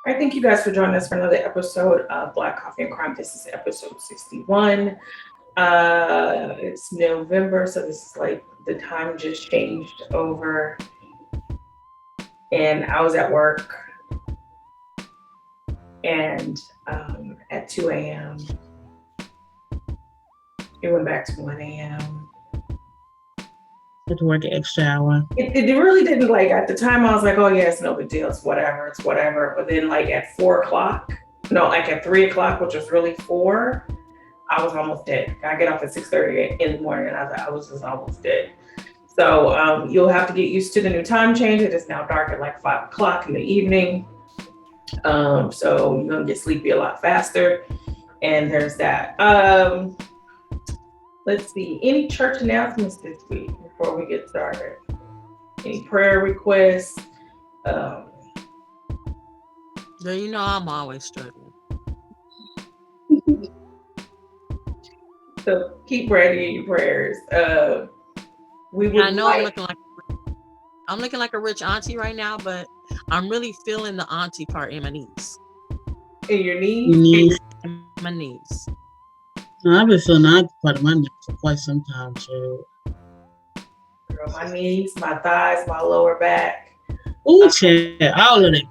I thank you guys for joining us for another episode of Black Coffee and Crime. This is episode 61. It's November, so this is like the time just changed over, and I was at work, and at 2 a.m. it went back to 1 a.m. Had to work an extra hour. It really didn't, like, at the time I was like, oh yeah, it's no big deal, it's whatever. But then like at 4 o'clock, no, like at 3 o'clock, which was really four, I was almost dead. I get off at 6:30 in the morning, and I was just almost dead. So you'll have to get used to the new time change. It is now dark at like 5 o'clock in the evening. So you're gonna get sleepy a lot faster. And there's that. Let's see. Any church announcements this week before we get started? Any prayer requests? Um, Girl, you know I'm always struggling. so keep Brandy in your prayers. We would I know like. I'm looking like a rich auntie right now, but I'm really feeling the auntie part in my knees. In your Your knees? knees. In my knees. No, I've been feeling that part of my neck for quite some time, too. Girl, my knees, my thighs, my lower back, Oh, child, all of it.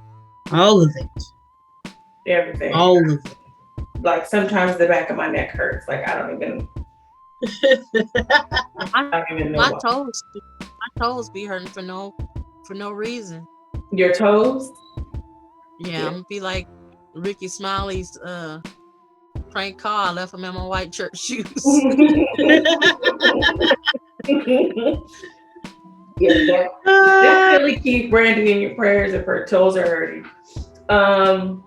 All of it. everything. All of it. Like sometimes the back of my neck hurts. Like I don't even My, know my what. toes be hurting for no reason. Your toes? Yeah, I'm gonna be like Ricky Smiley's prank call. I left him in my white church shoes. Yeah, definitely keep Brandy in your prayers if her toes are hurting. Um,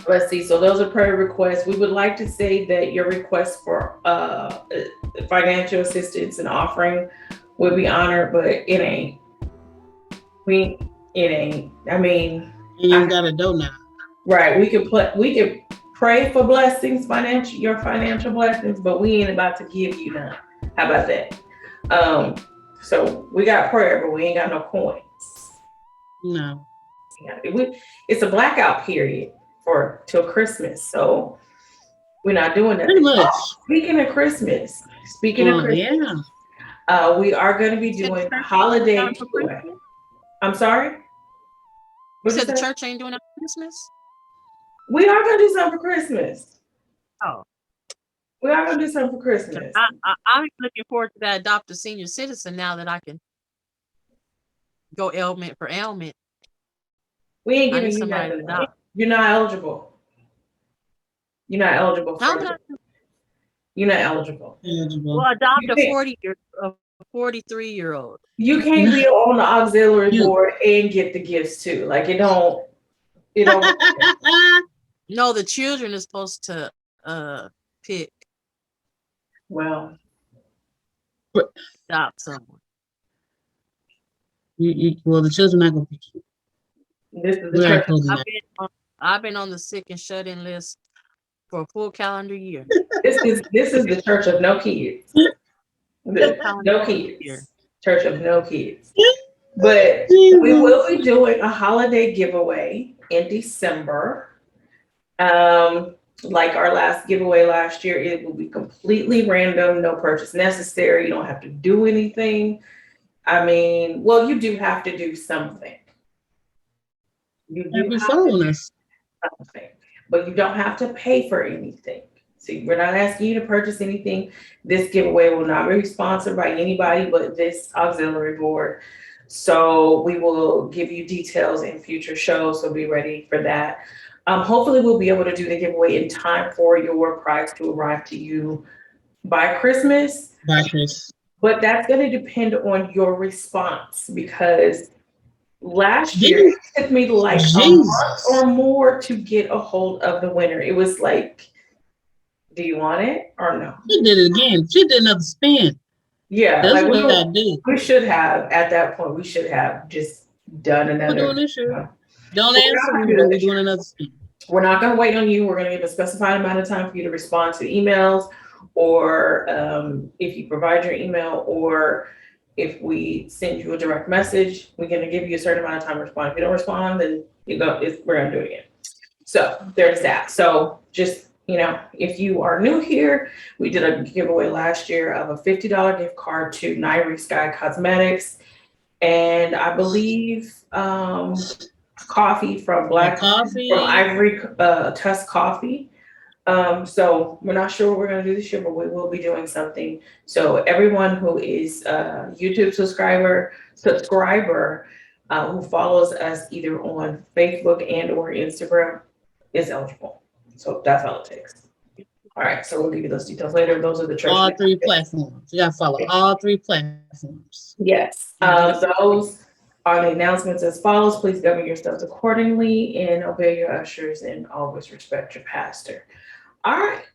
let's see. So those are prayer requests. We would like to say that your request for financial assistance and offering would be honored, but it ain't. We it ain't. I mean, You ain't got a dough now. right? We could pray for blessings, your financial blessings, but we ain't about to give you none. How about that? Um, so we got prayer, but we ain't got no coins. No. Yeah, it's a blackout period for till Christmas, so we're not doing Pretty nothing. much. Oh, speaking of Christmas, Yeah. we are going to be You said the doing a church ain't doing holiday nothing for giveaway. Christmas? I'm sorry. You What you said the say? church ain't doing nothing for Christmas? We are going to do something for Christmas. Oh, We are going to do something for 'cause Christmas. I'm looking forward to that adopt a senior citizen now that I can go ailment for ailment. We ain't I need giving you somebody to nothing. adopt. You're not eligible. You're not eligible How for about it. You're not eligible. Eligible. well adopt You can't. a 43-year-old? You can't be on the auxiliary You. board and get the gifts too. Like it don't. It don't. No, the children are supposed to pick Well, adopt someone. Well, the children not gonna pick you. this is the We already church. told them I've that. been on, I've been on the sick and shut in list for a full calendar year. This is the church of no kids. Full calendar No year. kids. Church of no kids. But we Jesus. will be doing a holiday giveaway in December. Like our last giveaway last year, it will be completely random, no purchase necessary. You don't have to do anything. I mean, well, you do have to do something. You do Happy have to phone do us. something, but you don't have to pay for anything. See, we're not asking you to purchase anything. This giveaway will not be sponsored by anybody but this auxiliary board. So we will give you details in future shows. So be ready for that. Hopefully, we'll be able to do the giveaway in time for your prize to arrive to you by Christmas. Bye, Chris. But that's going to depend on your response because last year Didn't it took me like a month or Jesus? more to get a hold of the winner. It was like, do you want it or no? She did it again. She did another spin. Yeah, That's like what I do. we should have at that point. We should have just done We're doing another. this You year. know. Don't But we're answer not me, gonna do but that we're this year. doing another spin. We're not going to wait on you. We're going to give a specified amount of time for you to respond to emails, or if you provide your email, or if we send you a direct message, we're going to give you a certain amount of time to respond. If you don't respond, then we're going to do it again. So there's that. So just, if you are new here, we did a giveaway last year of a $50 gift card to Nairi Sky Cosmetics. And I believe coffee from from Ivory Tusk Coffee. So we're not sure what we're going to do this year, but we will be doing something. So everyone who is a YouTube subscriber who follows us either on Facebook and or Instagram is eligible. So that's all it takes. All right, so we'll give you those details later. Those are the treasure. All three platforms. You got to follow all three platforms. Yes. Those are the announcements as follows. Please govern yourselves accordingly and obey your ushers and always respect your pastor. All right.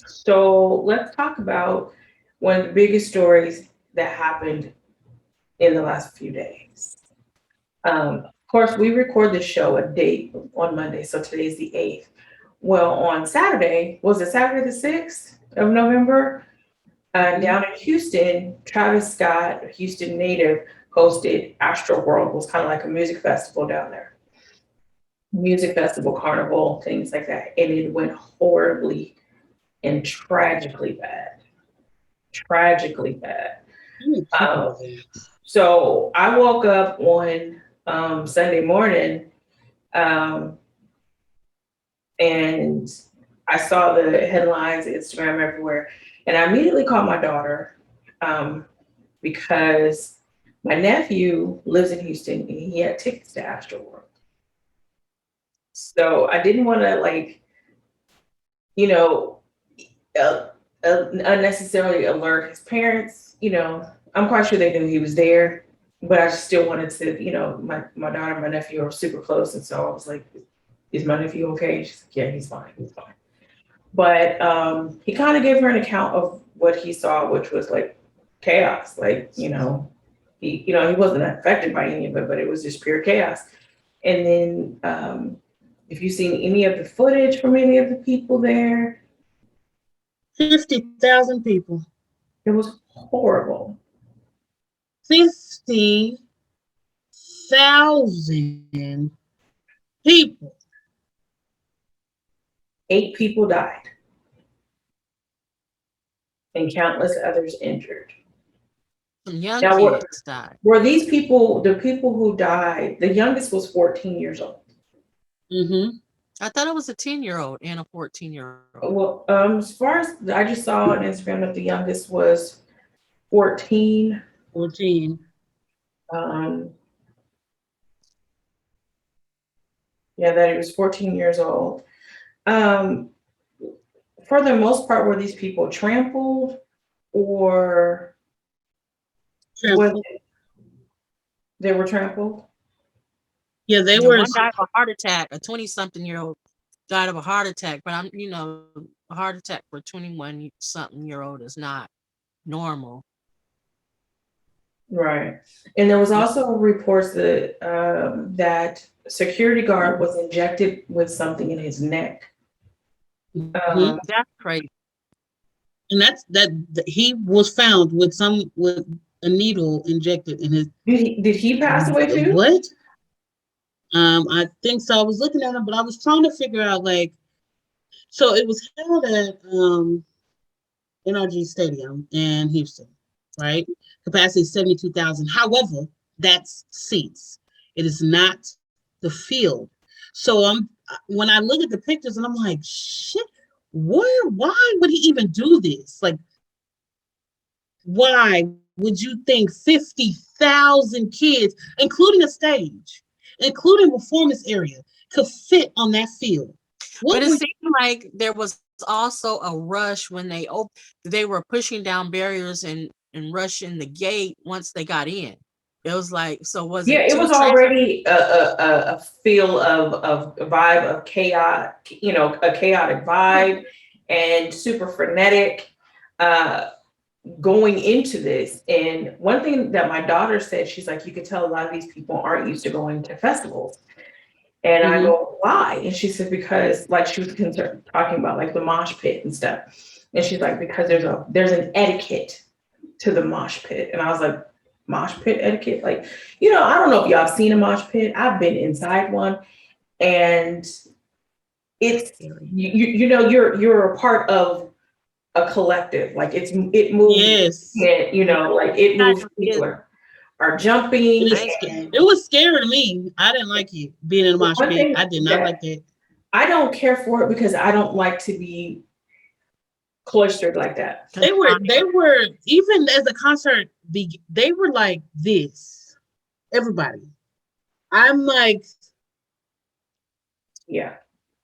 So let's talk about one of the biggest stories that happened in the last few days. Of course, we record this show a date on Monday, so today's the 8th. Well, on Saturday, was it Saturday the 6th of November? Down in Houston, Travis Scott, a Houston native, hosted Astroworld. It was kind of like a music festival down there. Music festival, carnival, things like that. And it went horribly and tragically bad. Tragically bad. So I woke up on Sunday morning and I saw the headlines, Instagram everywhere. And I immediately called my daughter because my nephew lives in Houston and he had tickets to Astroworld. So I didn't want to unnecessarily alert his parents. I'm quite sure they knew he was there, but I still wanted to, my daughter and my nephew are super close. And so I was like, is my nephew okay? She's like, yeah, he's fine. He's fine. But he kind of gave her an account of what he saw, which was like chaos. He wasn't affected by any of it, but it was just pure chaos. And then if you've seen any of the footage from any of the people there, 50,000 people. It was horrible. 50,000 people. 8 people died. And countless others injured. Some young kids died. Were these people, the people who died, the youngest was 14 years old. Mm-hmm. I thought it was a 10-year-old and a 14-year-old. Well, as far as I just saw on Instagram that the youngest was 14. 14. That he was 14 years old. For the most part, were these people trampled or they were trampled? Yeah, they were. One died of a heart attack. A 20-something-year-old died of a heart attack, but a heart attack for a 21-something-year-old is not normal. Right. And there was also reports that that security guard was injected with something in his neck. That's crazy. And that he was found with a needle injected in his. Did he pass away too? What? I think so. I was looking at him, but I was trying to figure out so it was held at NRG Stadium in Houston, right? Capacity 72,000. However, that's seats. It is not the field. So when I look at the pictures and I'm like, shit, why would he even do this? Why would you think 50,000 kids, including a stage, including a performance area, could fit on that field? But it seemed like there was also a rush when they were pushing down barriers and rushing the gate once they got in. It was like, so was it? Yeah, it was already a feel of a vibe of chaos, a chaotic vibe and super frenetic going into this. And one thing that my daughter said, she's like, you could tell a lot of these people aren't used to going to festivals. And I go, why? And she said, because she was talking about the mosh pit and stuff. And she's like, because there's an etiquette to the mosh pit. And I was like, mosh pit etiquette? I don't know if y'all have seen a mosh pit. I've been inside one. And it's you're a part of a collective. Like it moves. Yes. Like it moves. People are jumping. It was scary to me. I didn't like it being in a mosh pit. I did not like that. I don't care for it because I don't like to be cloistered like that. They were even as the concert they were like this. Everybody. I'm like, yeah.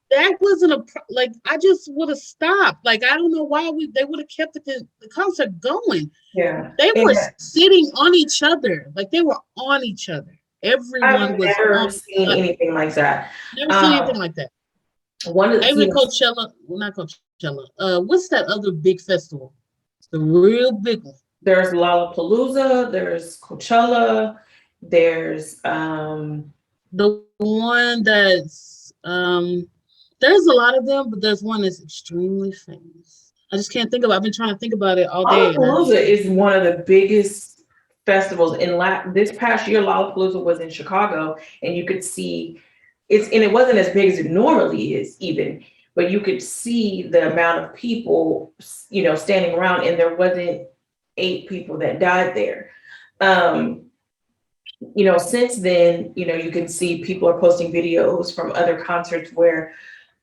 That wasn't like I just would have stopped. Like I don't know why they would have kept the concert going. Yeah. They were sitting on each other. Like they were on each other. Everyone was never seen anything like that. Never seen anything like that. Even Coachella, well, not Coachella. What's that other big festival? The real big one. There's Lollapalooza, there's Coachella, there's the one that's there's a lot of them, but there's one that's extremely famous. I just can't think of it. I've been trying to think about it all day. Lollapalooza is one of the biggest festivals in this past year. Lollapalooza was in Chicago, and you could see it wasn't as big as it normally is even, but you could see the amount of people, standing around, and there wasn't 8 people that died there. Since then, you can see people are posting videos from other concerts where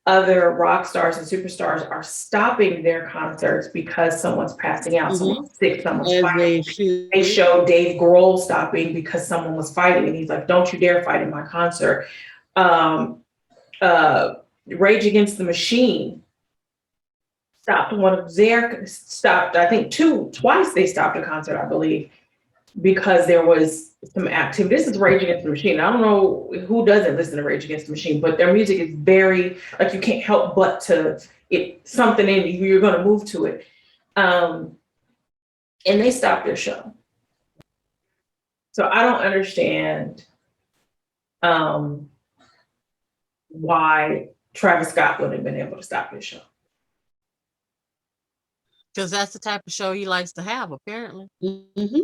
other rock stars and superstars are stopping their concerts because someone's passing out, someone's sick, someone's fighting. They showed Dave Grohl stopping because someone was fighting, and he's like, "Don't you dare fight in my concert." Rage Against the Machine stopped I think twice they stopped a concert, I believe, because there was some activity. This is Rage Against the Machine. I don't know who doesn't listen to Rage Against the Machine, but their music is very, like, you can't help but something in you, you're going to move to it. And they stopped their show. So I don't understand why Travis Scott wouldn't have been able to stop his show. Because that's the type of show he likes to have, apparently. Mm-hmm.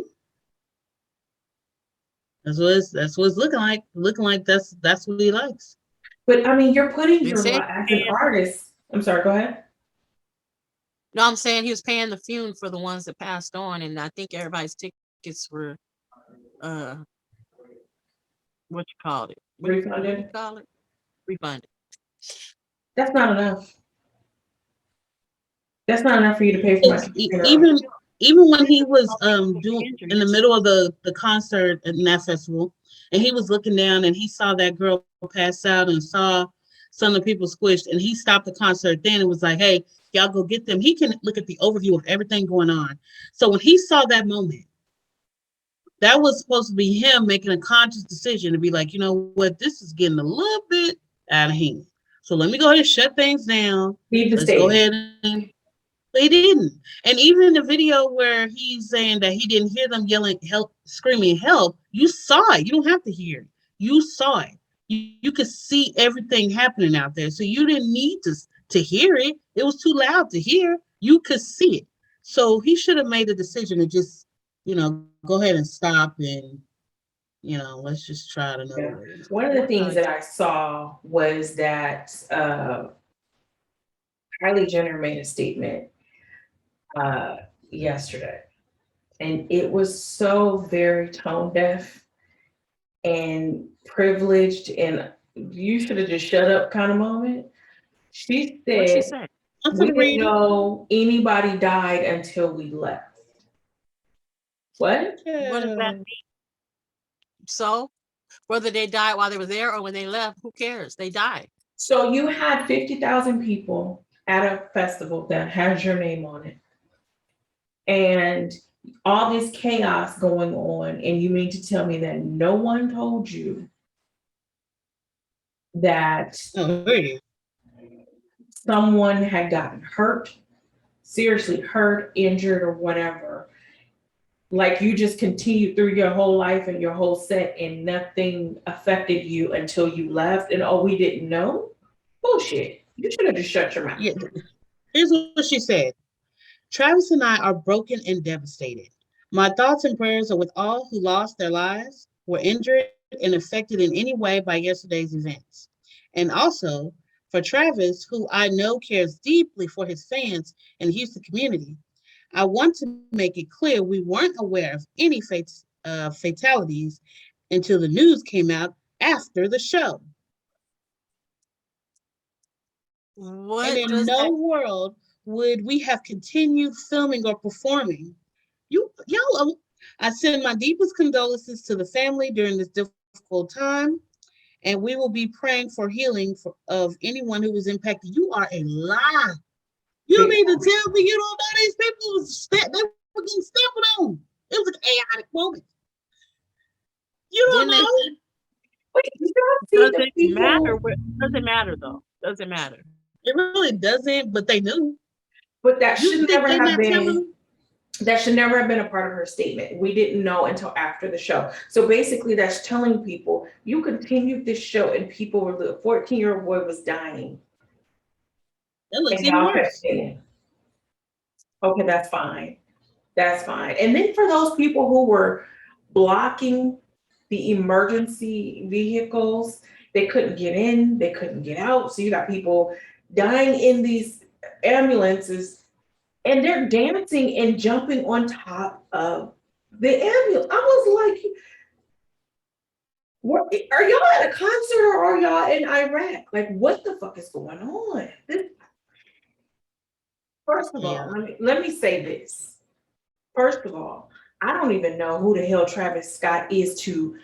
That's what it's looking like. Looking like that's what he likes. But I mean, you're putting as an artist. I'm sorry, go ahead. No, I'm saying he was paying the funeral for the ones that passed on, and I think everybody's tickets were what you call it? Refunded. Refunded. That's not enough. That's not enough for you to pay for my funeral. Even when he was doing in the middle of the concert in that festival, and he was looking down and he saw that girl pass out and saw some of the people squished, and he stopped the concert then and was like, "Hey, y'all go get them." He can look at the overview of everything going on. So when he saw that moment, that was supposed to be him making a conscious decision to be like, you know what, this is getting a little bit out of hand. So let me go ahead and shut things down. Let's go ahead and they didn't. And even in the video where he's saying that he didn't hear them yelling, help, screaming, help, you saw it. You don't have to hear it. You saw it. You could see everything happening out there. So you didn't need to hear it. It was too loud to hear. You could see it. So he should have made a decision to just, go ahead and stop and, let's just try it another way. One of the things that I saw was that Kylie Jenner made a statement yesterday, and it was so very tone deaf and privileged, and you should have just shut up kind of moment. She said, "We didn't know anybody died until we left." What? What does that mean? So whether they died while they were there or when they left, who cares? They died. So you had 50,000 people at a festival that has your name on it, and all this chaos going on, and you mean to tell me that no one told you that someone had gotten hurt, seriously hurt, injured, or whatever? Like, you just continued through your whole life and your whole set, and nothing affected you until you left, and we didn't know? Bullshit. You should have just shut your mouth. Yeah. Here's what she said. Travis and I are broken and devastated. My thoughts and prayers are with all who lost their lives, were injured, and affected in any way by yesterday's events. And also for Travis, who I know cares deeply for his fans and the Houston community, I want to make it clear we weren't aware of any fatalities until the news came out after the show. And What in does no that? world would we have continued filming or performing. I send my deepest condolences to the family during this difficult time, and we will be praying for healing of anyone who was impacted. You are a lie. You Big mean to tell me you don't know these people they were getting stepped on? It was a chaotic moment. You don't Didn't they? know? Wait, you don't see Does the it matter? people, Does it matter though? Does it matter? It really doesn't, but they knew. but that You should think never they have not telling been. them? That should never have been a part of her statement. We didn't know until after the show. So basically, that's telling people you continued this show, and people were the 14-year-old boy was dying, That looks and even y'all kept worse. saying, "Okay, that's fine, that's fine." And then for those people who were blocking the emergency vehicles, they couldn't get in, they couldn't get out. So you got people dying in these ambulances, and they're dancing and jumping on top of the ambulance. I was like, are y'all at a concert or are y'all in Iraq? Like, what the fuck is going on? First of all, Yeah. let me say this. First of all, I don't even know who the hell Travis Scott is to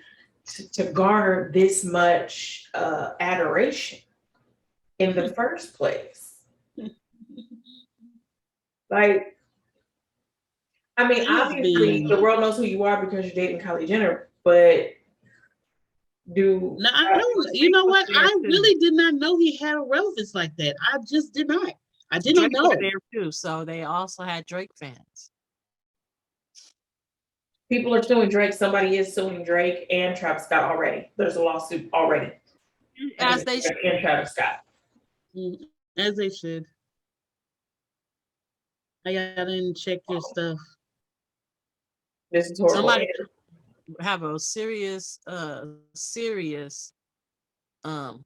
garner this much adoration in the first place. Like, I mean, He's obviously, been. the world knows who you are because you're dating Kylie Jenner, but do No, I don't. You Drake know was what? there I too. really did not know he had a relevance like that. I just did not. I did not Drake was know. there too, so they also had Drake fans. people are suing Drake? Somebody is suing Drake and Travis Scott already. There's a lawsuit already As against they should. Drake and Travis Scott. Mm, as they should. I didn't check your stuff. This is horrible. Somebody have a serious um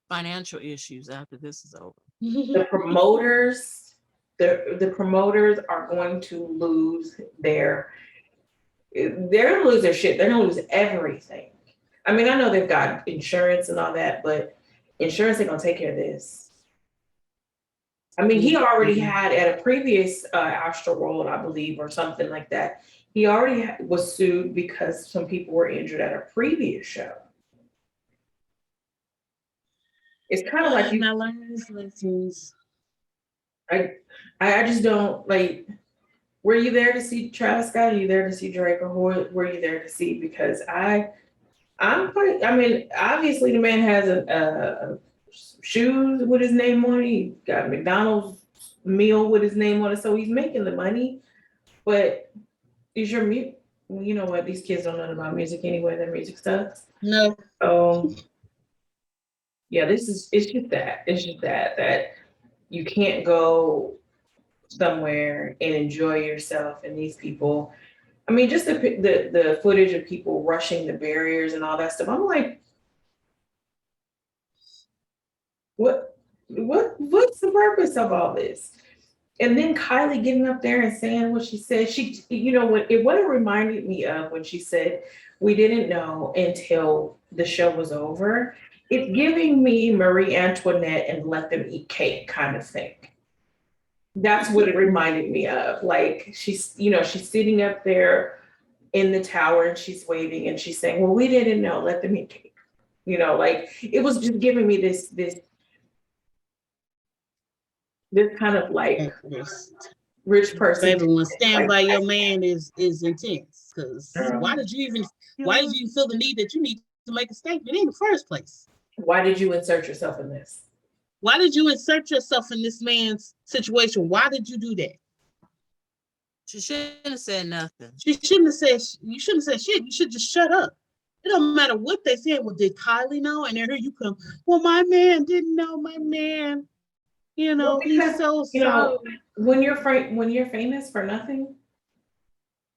financial issues after this is over. The promoters, the promoters are going to lose they're gonna lose their shit. They're gonna lose everything. I mean, I know they've got insurance and all that, but insurance ain't gonna take care of this. I mean, he already had at a previous Astroworld, I believe, or something like that. He already was sued because some people were injured at a previous show. It's kind of like Not learning his lessons. I just don't like. Were you there to see Travis Scott? Are you there to see Drake, or who were you there to see? Because I'm quite. I mean, obviously the man has a shoes with his name on it. He got a McDonald's meal with his name on it, so he's making the money. But is your music? You know what? These kids don't know about music anyway. Their music sucks. No. Yeah, it's just that you can't go somewhere and enjoy yourself, and these people. I mean, just the footage of people rushing the barriers and all that stuff. I'm like, what's the purpose of all this? And then Kylie getting up there and saying what she said. She, what it reminded me of when she said, "We didn't know until the show was over." It's giving me Marie Antoinette and let them eat cake kind of thing. That's what it reminded me of. Like she's sitting up there in the tower and she's waving and she's saying, "Well, we didn't know. Let them eat cake." Like it was just giving me this kind of like rich person. Baby, when stand by your man is intense. Because why did you even feel the need that you need to make a statement in the first place? Why did you insert yourself in this? Why did you insert yourself in this man's situation? Why did you do that? She shouldn't have said nothing. You shouldn't have said shit. You should just shut up. It don't matter what they said. Well, did Kylie know? And then here you come. Well, my man didn't know. My man, he's so sorry. When you're famous for nothing,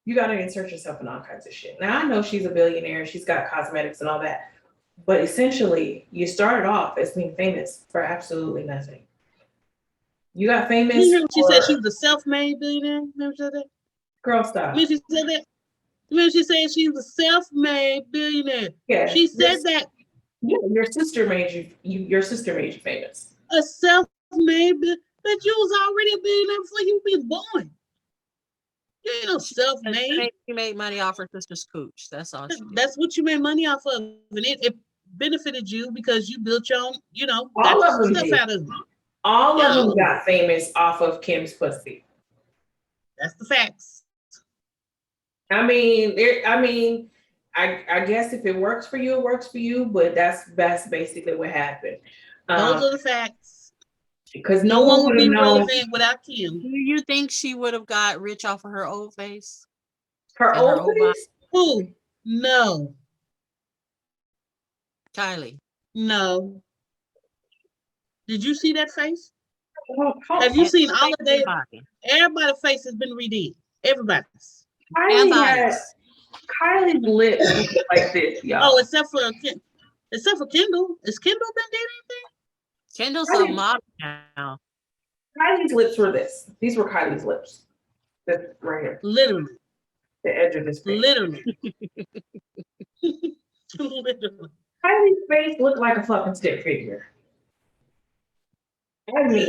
you got to insert yourself in all kinds of shit. Now I know she's a billionaire. She's got cosmetics and all that. But essentially, you started off as being famous for absolutely nothing. You got famous You hear what she said? She for was a self-made billionaire. Remember she said that? girl Remember style. she said that? Remember she said she was a self-made billionaire. Yeah, She said that your sister made your sister made you famous. a self-made but you was already a billionaire before you was born. You ain't no self-made. She made money off her sister's cooch. That's all she did. That's what you made money off of. And it benefited you because you built your own, All got of them stuff did. out of it. All Yeah, of them got famous off of Kim's pussy. that's the facts. I mean, I guess if it works for you, it works for you. But that's basically what happened. Those are the facts. Because No no one one would would be have known relevant without Kim. Do you think she would have got rich off of her old face? her And her old old face. Who? No. Kylie. No. Did you see that face? Oh, Have you seen all of their body? everybody's face has been redeemed. Everybody's. Kylie's lips look like this, y'all. Oh, except for Kendall. Has Kendall been did anything? Kendall's a model now. Kylie's lips were this. These were Kylie's lips. This right here. Literally. The edge of this face. Literally. Literally. Kylie's face looked like a fucking stick figure. I mean,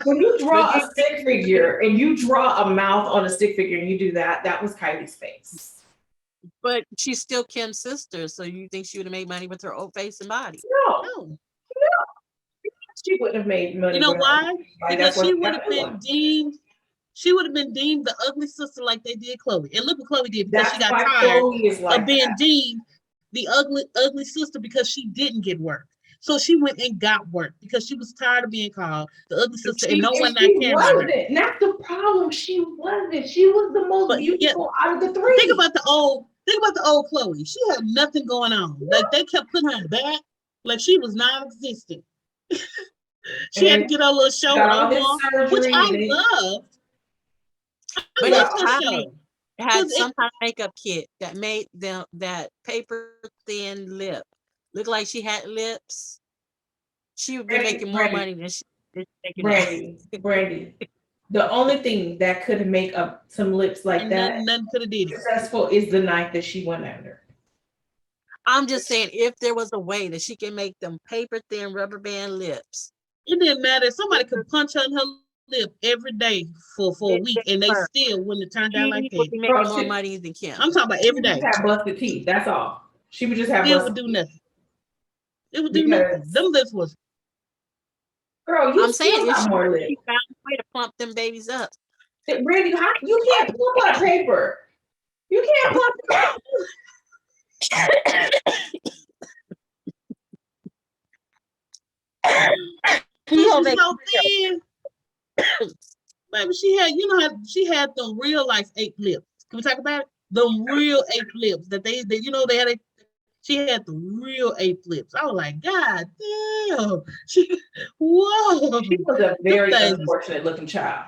when you draw a stick figure and you draw a mouth on a stick figure and you do that, that was Kylie's face. But she's still Kim's sister, so you think she would have made money with her old face and body? No. She wouldn't have made money. You know why? Like, because she would have been deemed. She would have been deemed the ugly sister like they did Chloe. And look what Chloe did because she got tired of being deemed the ugly sister because she didn't get work. So she went and got work because she was tired of being called the ugly sister and no one not caring about her. That's the problem. She wasn't. She was the most beautiful out of the three. Think about the old Chloe. She had nothing going on. Like they kept putting her back like she was non-existent. She had to get her little show on, which I loved. But if Kylie had some kind of makeup kit that made them that paper thin lip look like she had lips, she would be making more money than she's making. Brandy. The only thing that could make up some lips like that nothing could have did successful is the knife that she went under. I'm just saying, if there was a way that she can make them paper thin rubber band lips, it didn't matter. Somebody could punch her in her lip every day for a week, and they still wouldn't have turned out like that. She would be making more money than Kim. I'm talking about every day. She would have busted teeth. That's all. She would just have. It would do nothing. It would do nothing. Them lips was. Girl, you I'm saying got more lips. She found a way to plump them babies up. Brandy, you can't plump up paper. You can't plump up. So thin. Baby, she had, she had the real life ape lips. Can we talk about it? The real ape lips that they had. She had the real ape lips. I was like, God damn. Whoa. She was a very unfortunate looking child.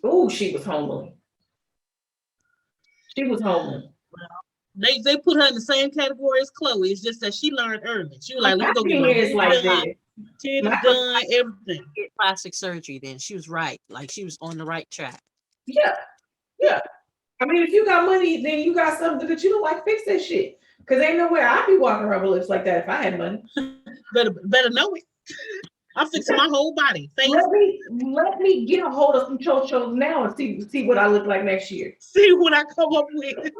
Ooh, she was homely. They put her in the same category as Chloe. It's just that she learned early. She was like, let me go get my is like that. Titties done, everything. Get plastic surgery then. She was right. Like she was on the right track. Yeah. I mean, if you got money, then you got something that you don't like, fix that shit. Because ain't no way I'd be walking around with lips like that if I had money. better know it. I'm fixing my whole body. Let me get a hold of some chochos now and see what I look like next year. See what I come up with. Baby,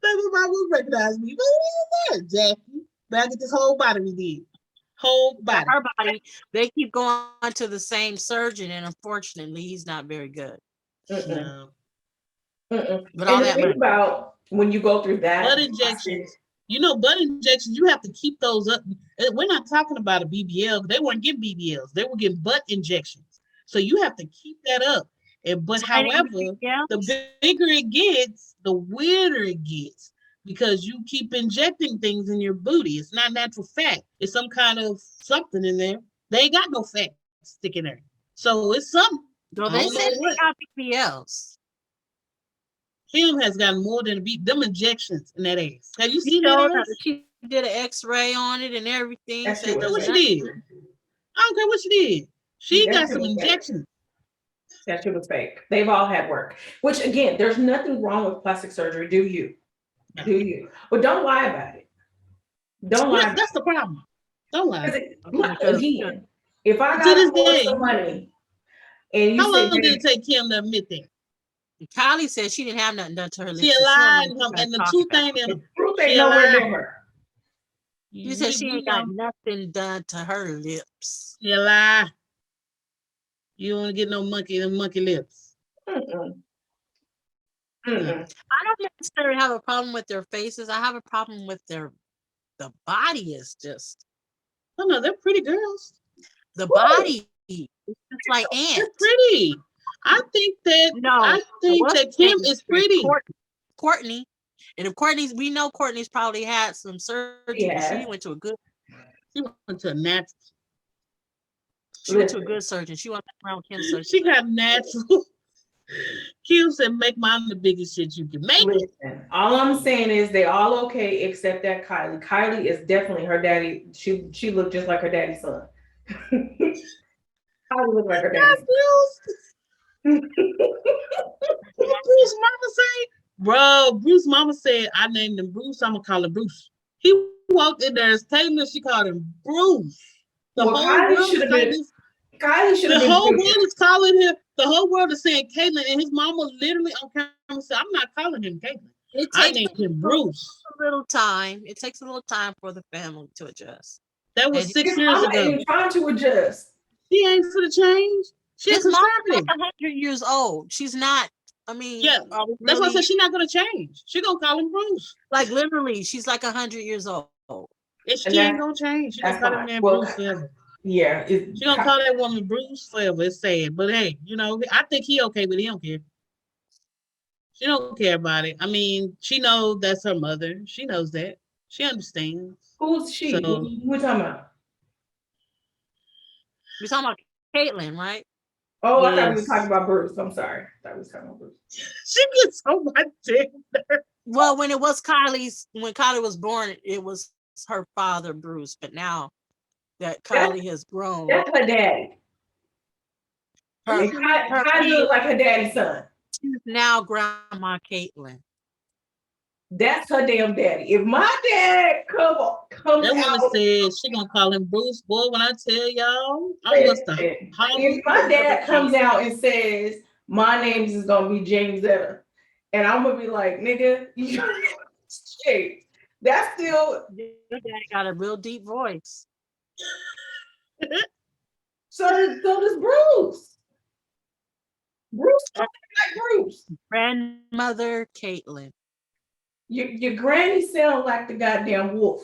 my will recognize me. What is that, Jackie? But I get this whole body we did. Whole body. Her body. They keep going to the same surgeon, and unfortunately, he's not very good. No. But all that think about when you go through that butt injections. Butt injections, you have to keep those up. We're not talking about a BBL. They weren't getting BBLs. They were getting butt injections. So you have to keep that up. However, the bigger it gets, the weirder it gets because you keep injecting things in your booty. It's not natural fat. It's some kind of something in there. They ain't got no fat sticking there. So it's something. No, they said they got BBLs. Kim has gotten more than them injections in that ass. Have you seen that ass? She did an X-ray on it and everything. That Said shit Look was there's what she nothing. did. I don't care what she did. She That got shit some was fake. injections. That shit was fake. They've all had work. Which again, there's nothing wrong with plastic surgery. Do you? Do you? But don't lie about it. Don't lie Yeah, about that's the problem. Don't lie. it. Look, Because again, if I To got this to pour day, some money and you how say, long did it take Kim to admit that? Kylie said she didn't have nothing done to her She lips. So she lied, don't know what and she's the talking two about. things the that truth she ain't nowhere lied. near her. She said she You ain't got know, nothing done to her lips. she lie. You don't get no monkey lips. Mm-mm. No. Mm-mm. I don't necessarily have a problem with their faces. I have a problem with the body is just Oh no, they're pretty girls. the Woo! body. It's just like They're ant. pretty. I think No, what's that his Kim name? is pretty. Courtney. And if Courtney's, we know Courtney's probably had some surgery, but she Yeah. went to a good. She went to a natural. She went to a Listen. good surgeon. She wasn't around Kim's surgeon. She got natural. Kim said, "Make mine the biggest shit you can make." Listen, all I'm saying is they all okay except that Kylie. Kylie is definitely her daddy. She looked just like her daddy's son. Kylie looked like her daddy's son. Bruce mama say, bro, Bruce mama said, I named him Bruce, I'm gonna call him Bruce. He walked in there as Taylor, she called him Bruce. The Well, whole Kylie world should is have calling been. this, Kylie should the have been whole bigger. world is calling him, the whole world is saying Caitlin, and his mama literally on camera said, I'm not calling him Caitlin. It I takes named him Bruce. a little time. It takes a little time for the family to adjust. That was And 6 His years mama ago. ain't trying to adjust. She ain't for the change. She his mom's like conservative. 100 years old. She's not. I mean, Yeah, are we that's why I really, said she's not gonna change. She gonna call him Bruce. like literally, she's like 100 years old. And And she ain't gonna change. She gonna that's call that fine. man Well, Bruce forever. yeah. She gonna call that woman Bruce forever. It's sad, but hey, you know, I think he okay, but he don't care. She don't care about it. I mean, she knows that's her mother. She knows that. She understands. Who's she? So Who we talking about? We're talking about Caitlyn, right? Oh, I thought we were yes, talking about Bruce. I'm sorry. I thought we were talking about Bruce. she gets so much dick. Well, when Kylie was born, it was her father, Bruce. But now that Kylie has grown, That's her daddy. her, And Kylie look like her daddy's son. she's now Grandma Caitlyn. That's her damn daddy. If my dad comes That woman out, said she gonna call him Bruce. Boy, when I tell y'all, I must have. if my dad comes out and says my name is gonna be James Zetta, and I'm gonna be like, nigga, you shit. That's still Your daddy got a real deep voice. so does Bruce. Bruce talking like Bruce. Grandmother Caitlyn. Your granny sound like the goddamn wolf.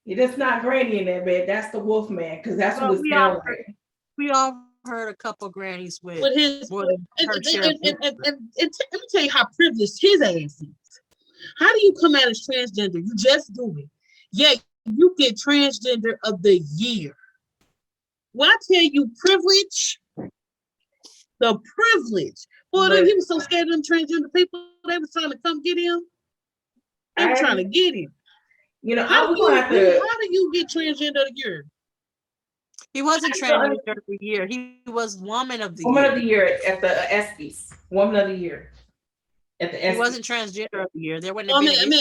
That's not granny in that bed. That's the wolf man, because that's Well, what it sounds like. We all heard a couple grannies with his more than her share of and let me tell you how privileged his ass is. How do you come out as transgender? You just do it. Yeah, you get transgender of the year. When I tell you privilege, the privilege. Boy, he was so scared of them transgender people, they was trying to come get him. They were trying to get him. You know, How do you get transgender of the year? He wasn't transgender of the year. He was woman of the year. Woman of the year at the ESPYs. Woman of the year at the ESPYs. He wasn't transgender of the year. There wasn't.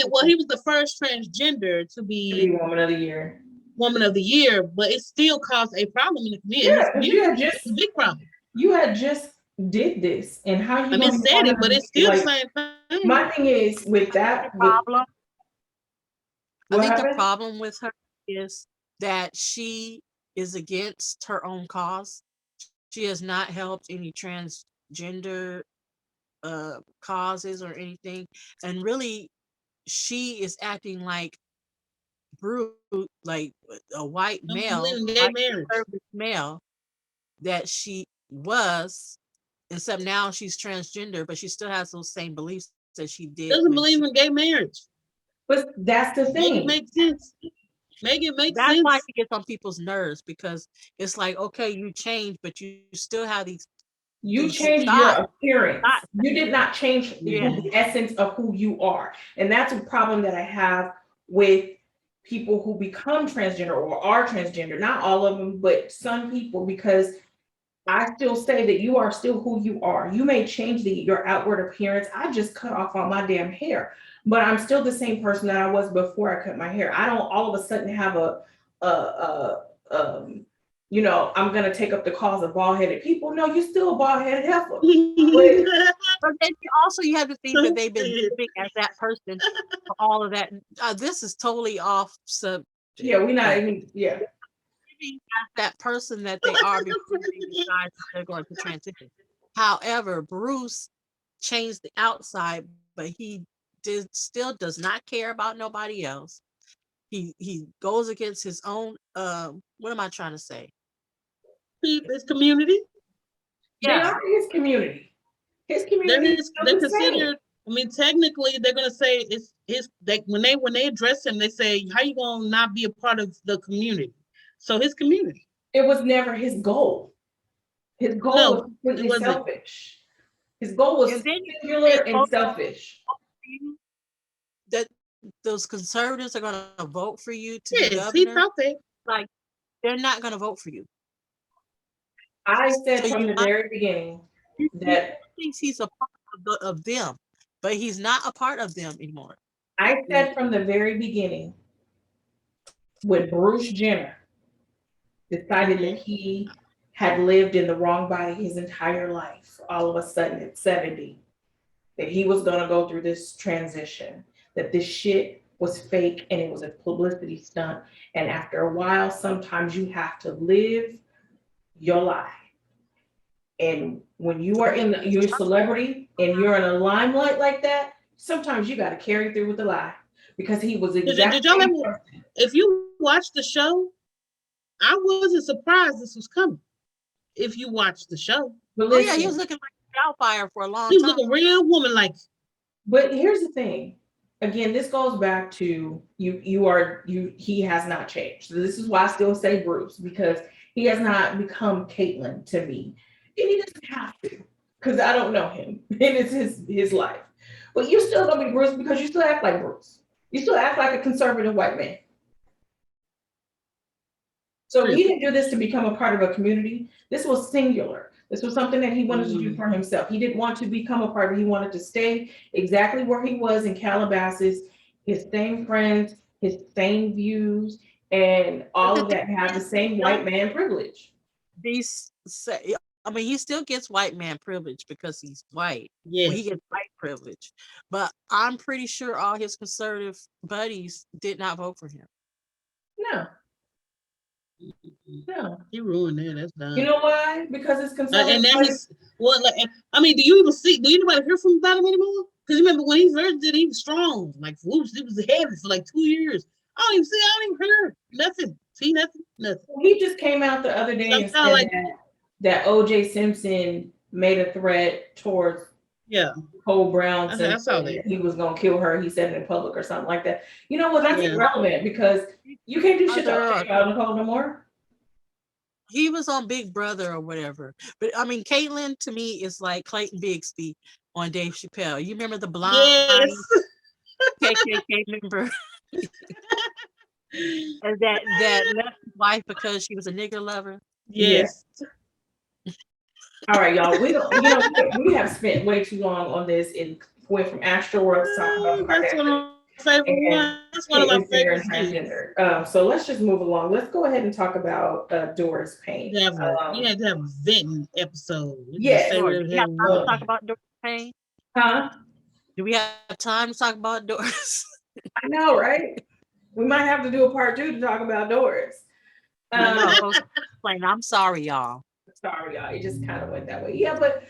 Well, he was the first transgender to be woman of the year. Woman of the year, but it still caused a problem in the community. Yeah, you had it's a big problem. You had just did this, and how you? Said it, but it's still the same thing. My thing is with that problem. I think the problem with her is that she is against her own cause. She has not helped any transgender causes or anything, and really, she is acting like Bruce, like a white male, male that she was, except now she's transgender, but she still has those same beliefs that she did. Doesn't believe in gay marriage. But that's the thing. Make it make sense. Make it make sense. That's why she gets on people's nerves, because it's like, okay, you change, but you still have these. You changed your appearance. You did not change the essence of who you are. And that's a problem that I have with people who become transgender or are transgender, not all of them, but some people, because I still say that you are still who you are. You may change your outward appearance. I just cut off all my damn hair, but I'm still the same person that I was before I cut my hair. I don't all of a sudden have a I'm gonna take up the cause of bald headed people. No, you're still a bald headed heifer. But then you have to think that they've been living as that person for all of that. This is totally off subject. Yeah, we're not even. Yeah, living as that person that they are before they decide that they're going to transition. However, Bruce changed the outside, but he still does not care about nobody else. He goes against his own. What am I trying to say? His community. they are his community. His community is they're considered. I mean, technically, they're gonna say it's his. When they address him, they say, "How you gonna not be a part of the community?" So his community. It was never his goal. His goal was completely selfish. His goal was singular and selfish. That those conservatives are going to vote for you to be governor. He thought that. Like, they're not going to vote for you. I said from the very beginning that he thinks he's a part of them, but he's not a part of them anymore. I said from the very beginning, when Bruce Jenner decided that he had lived in the wrong body his entire life, all of a sudden at 70, that he was going to go through this transition, that this shit was fake and it was a publicity stunt. And after a while, sometimes you have to live your life. And when you are you're a celebrity and you're in a limelight like that, sometimes you got to carry through with the lie, because he was exactly. Did y'all ever, if you watched the show, I wasn't surprised this was coming. If you watched the show, oh yeah, he was looking like Doubtfire for a long time. He was looking real woman-like. But here's the thing. Again, this goes back to you. He has not changed. So this is why I still say Bruce, because he has not become Caitlyn to me. And he doesn't have to, because I don't know him. And it's his life. But you're still gonna be Bruce because you still act like Bruce. You still act like a conservative white man. So he didn't do this to become a part of a community. This was singular. This was something that he wanted to do for himself. He didn't want to become a part of it. He wanted to stay exactly where he was in Calabasas, his same friends, his same views, and all of that, have the same white man privilege. I mean, he still gets white man privilege because he's white. Yeah, he gets white privilege. But I'm pretty sure all his conservative buddies did not vote for him. No. He ruined that. That's done. You know why? Because it's conservative. And then he's I mean, do you anybody hear from about him anymore? Because remember when he first did, he was strong. Like, whoops, it was heavy for like 2 years. I don't even hear nothing. See nothing. He just came out the other day and said that O.J. Simpson made a threat towards Cole Brown. I saw that. He was going to kill her. He said it in public or something like that. You know what? That's irrelevant, because you can't do shit about Nicole no more. He was on Big Brother or whatever. But I mean, Caitlyn to me is like Clayton Bigsby on Dave Chappelle. You remember the blind KKK member? And that left his wife because she was a nigger lover. Yes. All right, y'all. We have spent way too long on this and went from Astroworld to talk about the Kardashians. That's one of my favorite. So let's just move along. Let's go ahead and talk about Doris Payne. You had to have a venting episode. Yeah. Do we have time to talk about Doris Payne? Huh? Do we have time to talk about Doris? I know, right? We might have to do a part 2 to talk about Doris. I'm sorry, y'all. Sorry, y'all. It just kind of went that way. Yeah, but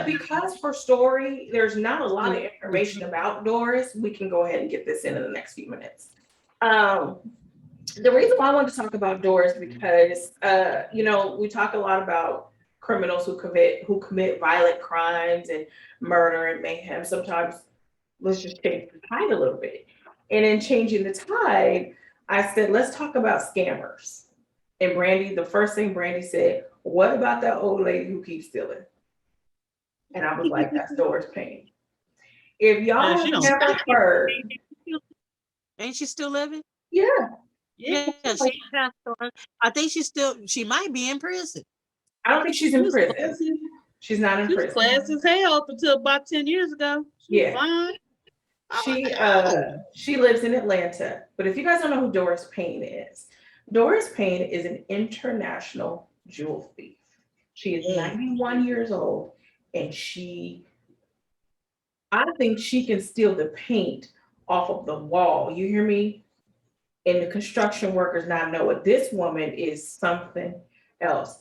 because for story, there's not a lot of information about Doris, we can go ahead and get this in the next few minutes. The reason why I wanted to talk about Doris, because we talk a lot about criminals who commit violent crimes and murder and mayhem. Sometimes let's just change the tide a little bit. And in changing the tide, I said, let's talk about scammers. And Brandy, the first thing Brandy said, what about that old lady who keeps stealing? And I was like, that's Doris Payne. If y'all have never heard. Ain't she still living? Yeah, Yeah. Yeah, she passed on. I think she might be in prison. I don't think she's She in was prison. classy. She's not in She was prison. classy as hell up until about 10 years ago. She was Yeah. fine. I'm She like, oh. she lives in Atlanta. But if you guys don't know who Doris Payne is, Doris Payne is an international jewel thief. She is Yeah. 91 years old and I think she can steal the paint off of the wall. You hear me? And the construction workers now know it. This woman is something else.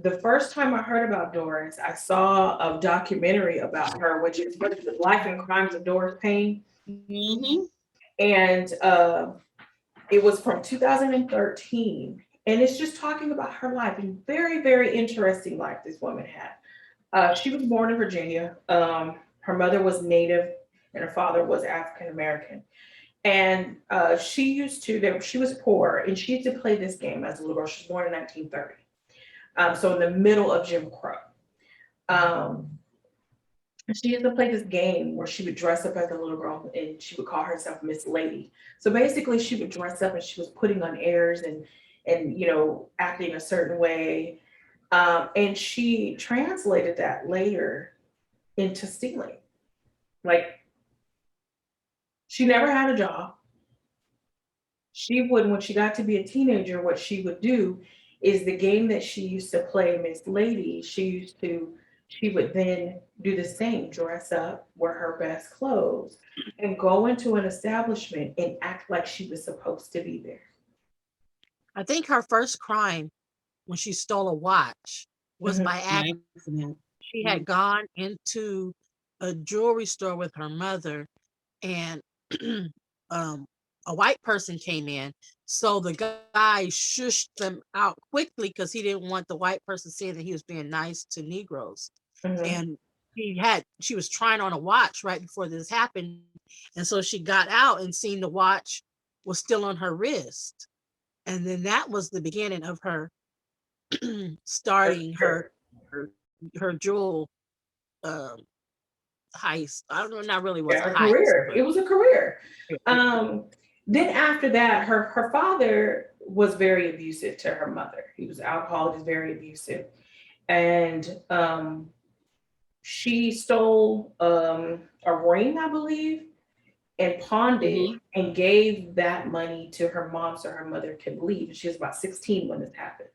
The first time I heard about Doris, I saw a documentary about her, which is what is the Life and Crimes of Doris Payne. Mm-hmm. And it was from 2013. And it's just talking about her life and very, very interesting life this woman had. She was born in Virginia. Her mother was Native and her father was African American. And she used to, she was poor and she used to play this game as a little girl. She was born in 1930. So in the middle of Jim Crow. Um, she used to play this game where she would dress up as a little girl and she would call herself Miss Lady. So basically she would dress up and she was putting on airs and acting a certain way. And she translated that later into stealing. Like she never had a job. She would, when she got to be a teenager, what she would do is the game that she used to play, Miss Lady, she would then do the same, dress up, wear her best clothes, and go into an establishment and act like she was supposed to be there. I think her first crime when she stole a watch was Mhm. by accident. Accident. She had gone into a jewelry store with her mother, and um, a white person came in. So the guy shushed them out quickly because he didn't want the white person saying that he was being nice to Negroes. Mhm. And she was trying on a watch right before this happened. And so she got out and seen the watch was still on her wrist. And then that was the beginning of her starting her, her jewel um, heist. I don't know, not really was a Yeah, her heist, career. but It was a career. yeah, Um, then after that, her father was very abusive to her mother. He was alcoholic, was very abusive, and she stole a ring, I believe, and pawned it Mm-hmm. and gave that money to her mom so her mother could leave. She was about 16 when this happened.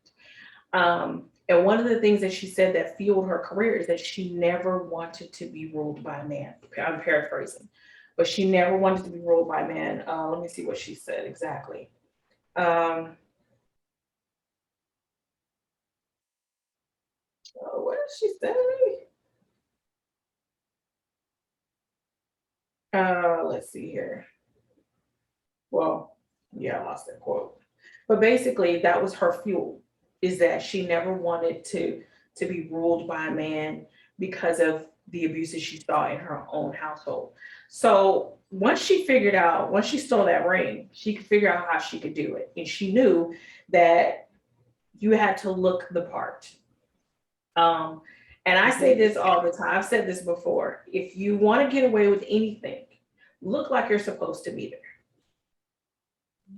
And one of the things that she said that fueled her career is that she never wanted to be ruled by a man. I'm paraphrasing, but she never wanted to be ruled by a man. Let me see what she said exactly. Um, what did she say? Let's see here. Well, yeah, I lost that quote. But basically, that was her fuel, is that she never wanted to be ruled by a man because of the abuses she saw in her own household. So once she stole that ring, she could figure out how she could do it. And she knew that you had to look the part. Um, and I say this all the time. I've said this before. If you want to get away with anything, look like you're supposed to be there.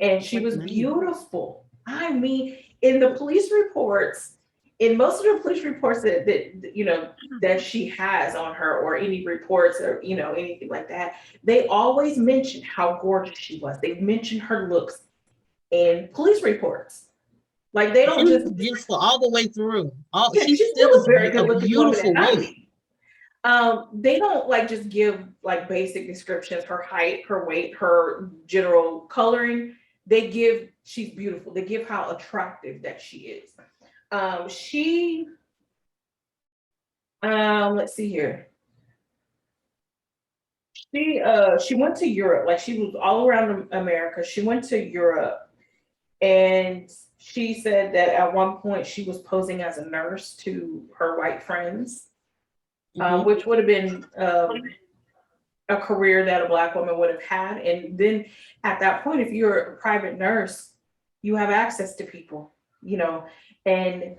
And she Like was money. beautiful. I mean, in the police reports, in most of the police reports that she has on her, or any reports, or anything like that, they always mention how gorgeous she was. They mention her looks in police reports. Like they She don't was just beautiful all the way through. yeah, She she's still still a is very a good looking woman at beautiful woman. 90. They don't like just give like basic descriptions, her height, her weight, her general coloring. They give she's beautiful. They give how attractive that she is. She let's see here. She went to Europe, like she was all around America. She went to Europe and she said that at one point she was posing as a nurse to her white friends, Mm-hmm. which would have been a career that a black woman would have had. And then at that point, if you're a private nurse, you have access to people, and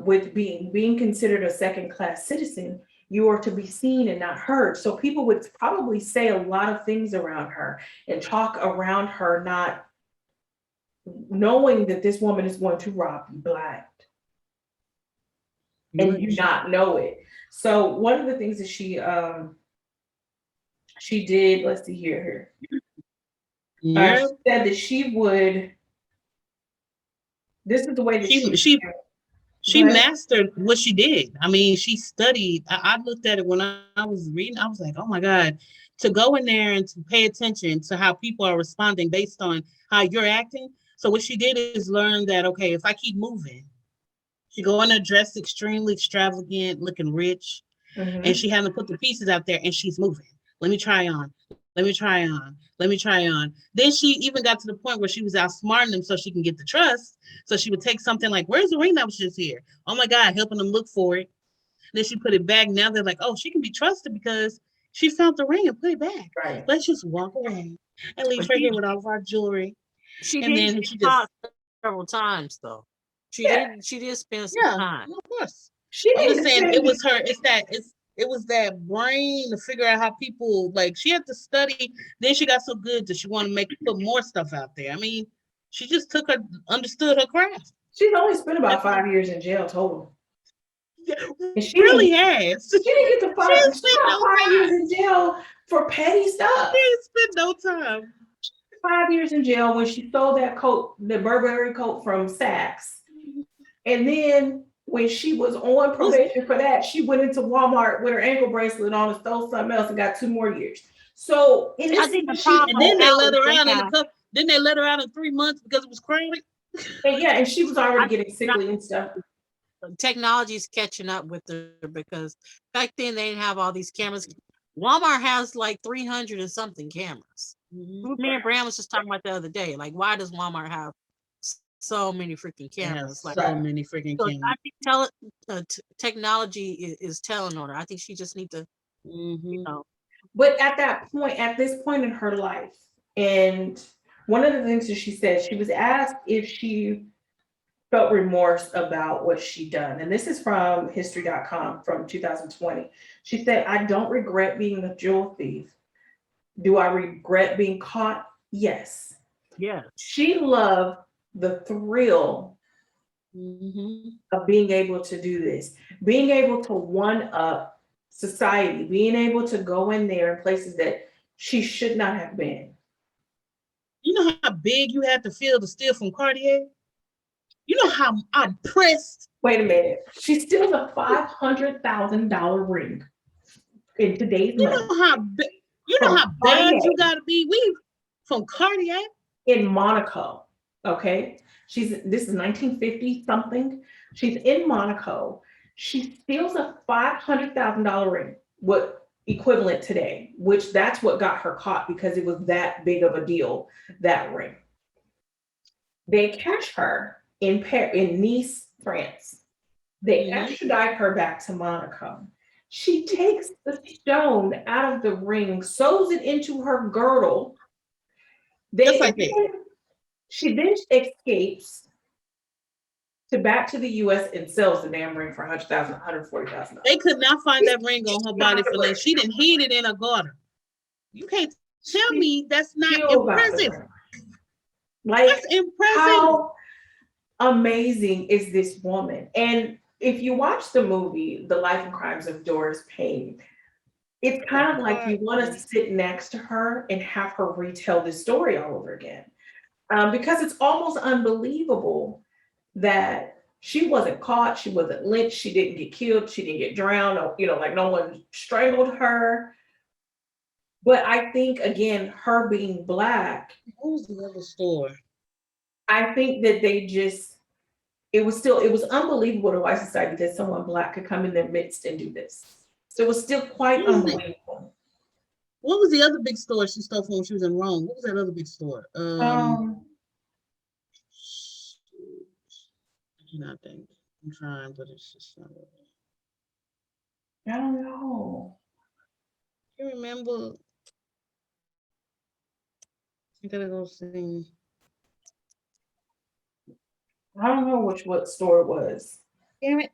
with being considered a second class citizen, you are to be seen and not heard. So people would probably say a lot of things around her and talk around her, not knowing that this woman is going to rob you blind and you not know it. So one of the things that she did, let's see here. Yeah. She said that she would. This is the way that she mastered what she did. I mean, she studied. I looked at it when I was reading. I was like, oh my God, to go in there and to pay attention to how people are responding based on how you're acting. So what she did is learn that, okay, if I keep moving, she go in there dressed extremely extravagant, looking rich, and she had to put the pieces out there and she's moving. Let me try on. Let me try on. Let me try on. Then she even got to the point where she was outsmarting them so she can get the trust. So she would take something like, where's the ring that was just here? Oh my God, helping them look for it. Then she put it back. Now they're like, oh, she can be trusted because she found the ring and put it back. Right. Let's just walk away and leave her here with all of our jewelry. She and did then she talk just several times though. She did spend some time. of course. She I'm just didn't saying say- it was her. It was that brain to figure out how people, like, she had to study. Then she got so good that she wanted to put more stuff out there. I mean, she just understood her craft. She's only spent about 5 years in jail total. Yeah, And she really has. She didn't get to She five. spent She got no 5 years time. in jail for petty stuff. She didn't spend no time. 5 years in jail when she stole that coat, the Burberry coat from Saks. And then when she was on probation for that, she went into Walmart with her ankle bracelet on and stole something else and got 2 more years. So I think the problem and then they let her out now- in a couple. Then they let her out in 3 months because it was crowded. And yeah, and she was already getting sickly and stuff. Technology is catching up with her because back then they didn't have all these cameras. Walmart has like 300 and something cameras. Me and Bram was just talking about the other day. Like, why does Walmart have so many freaking cameras? Like, so many freaking cameras. I think technology is telling on her. I think she just need to, you know. But at this point in her life, and one of the things that she said, she was asked if she felt remorse about what she'd done. And this is from history.com from 2020. She said, I don't regret being a jewel thief. Do I regret being caught? Yes. Yeah. She loved the thrill of being able to do this, being able to one up society, being able to go in there in places that she should not have been. You know how big you had to feel to steal from Cartier? You know how I'm pressed. Wait a minute. She steals a $500,000 ring in today's money. You know how bad you gotta be. We from Cartier in Monaco. Okay, this is 1950 something. She's in Monaco. She steals a $500,000 ring, what equivalent today, which that's what got her caught because it was that big of a deal, that ring. They catch her in Nice, France. They extradite her back to Monaco. She takes the stone out of the ring, sews it into her girdle. Just like that. She then escapes back to the US and sells the damn ring for $100,000, $140,000. They could not find that ring on her body for nothing. She didn't hid it in a garter. You can't tell me that's not impressive. Like, that's impressive. How amazing is this woman? And if you watch the movie, The Life and Crimes of Doris Payne, it's kind of like you want to sit next to her and have her retell this story all over again. Because it's almost unbelievable that she wasn't caught, she wasn't lynched, she didn't get killed, she didn't get drowned, or, like no one strangled her. But I think, again, her being Black. What was the other story? I think that it was unbelievable to white society that someone Black could come in their midst and do this. So it was still quite unbelievable. What was the other big store she stole from when she was in Rome? What was that other big store? I think I'm trying, but it's just not really. I don't know. You remember? I gotta go see. I don't know what store it was. Damn it.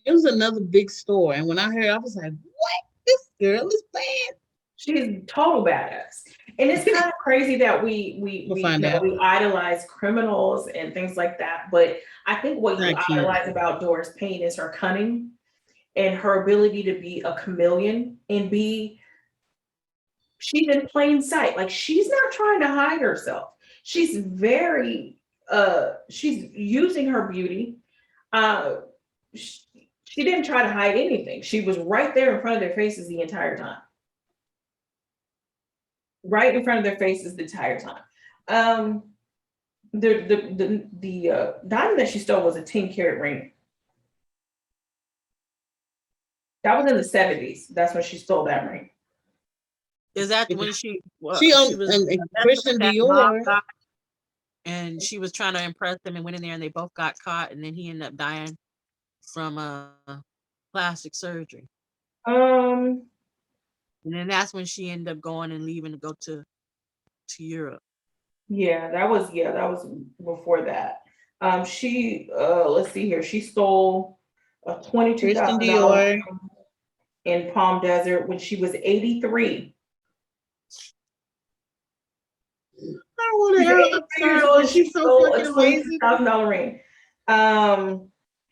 It was another big store. And when I heard, I was like, what? This girl is bad. She's total badass. And it's kind of crazy that we idolize criminals and things like that. But I think what you idolize about Doris Payne is her cunning and her ability to be a chameleon and she's in plain sight. Like, she's not trying to hide herself. She's she's using her beauty. She didn't try to hide anything. She was right there in front of their faces the entire time. Right in front of their faces the entire time. The diamond that she stole was a 10-carat ring. That was in the 70s. That's when she stole that ring. Is that when she was Christian Dior? And she was trying to impress them and went in there and they both got caught, and then he ended up dying from plastic surgery. And then that's when she ended up going and leaving to go to Europe. Yeah, that was before that. She let's see here. She stole a $22,000 in Palm Desert when she was 83. I want to she's so fucking amazing. $20,000 ring.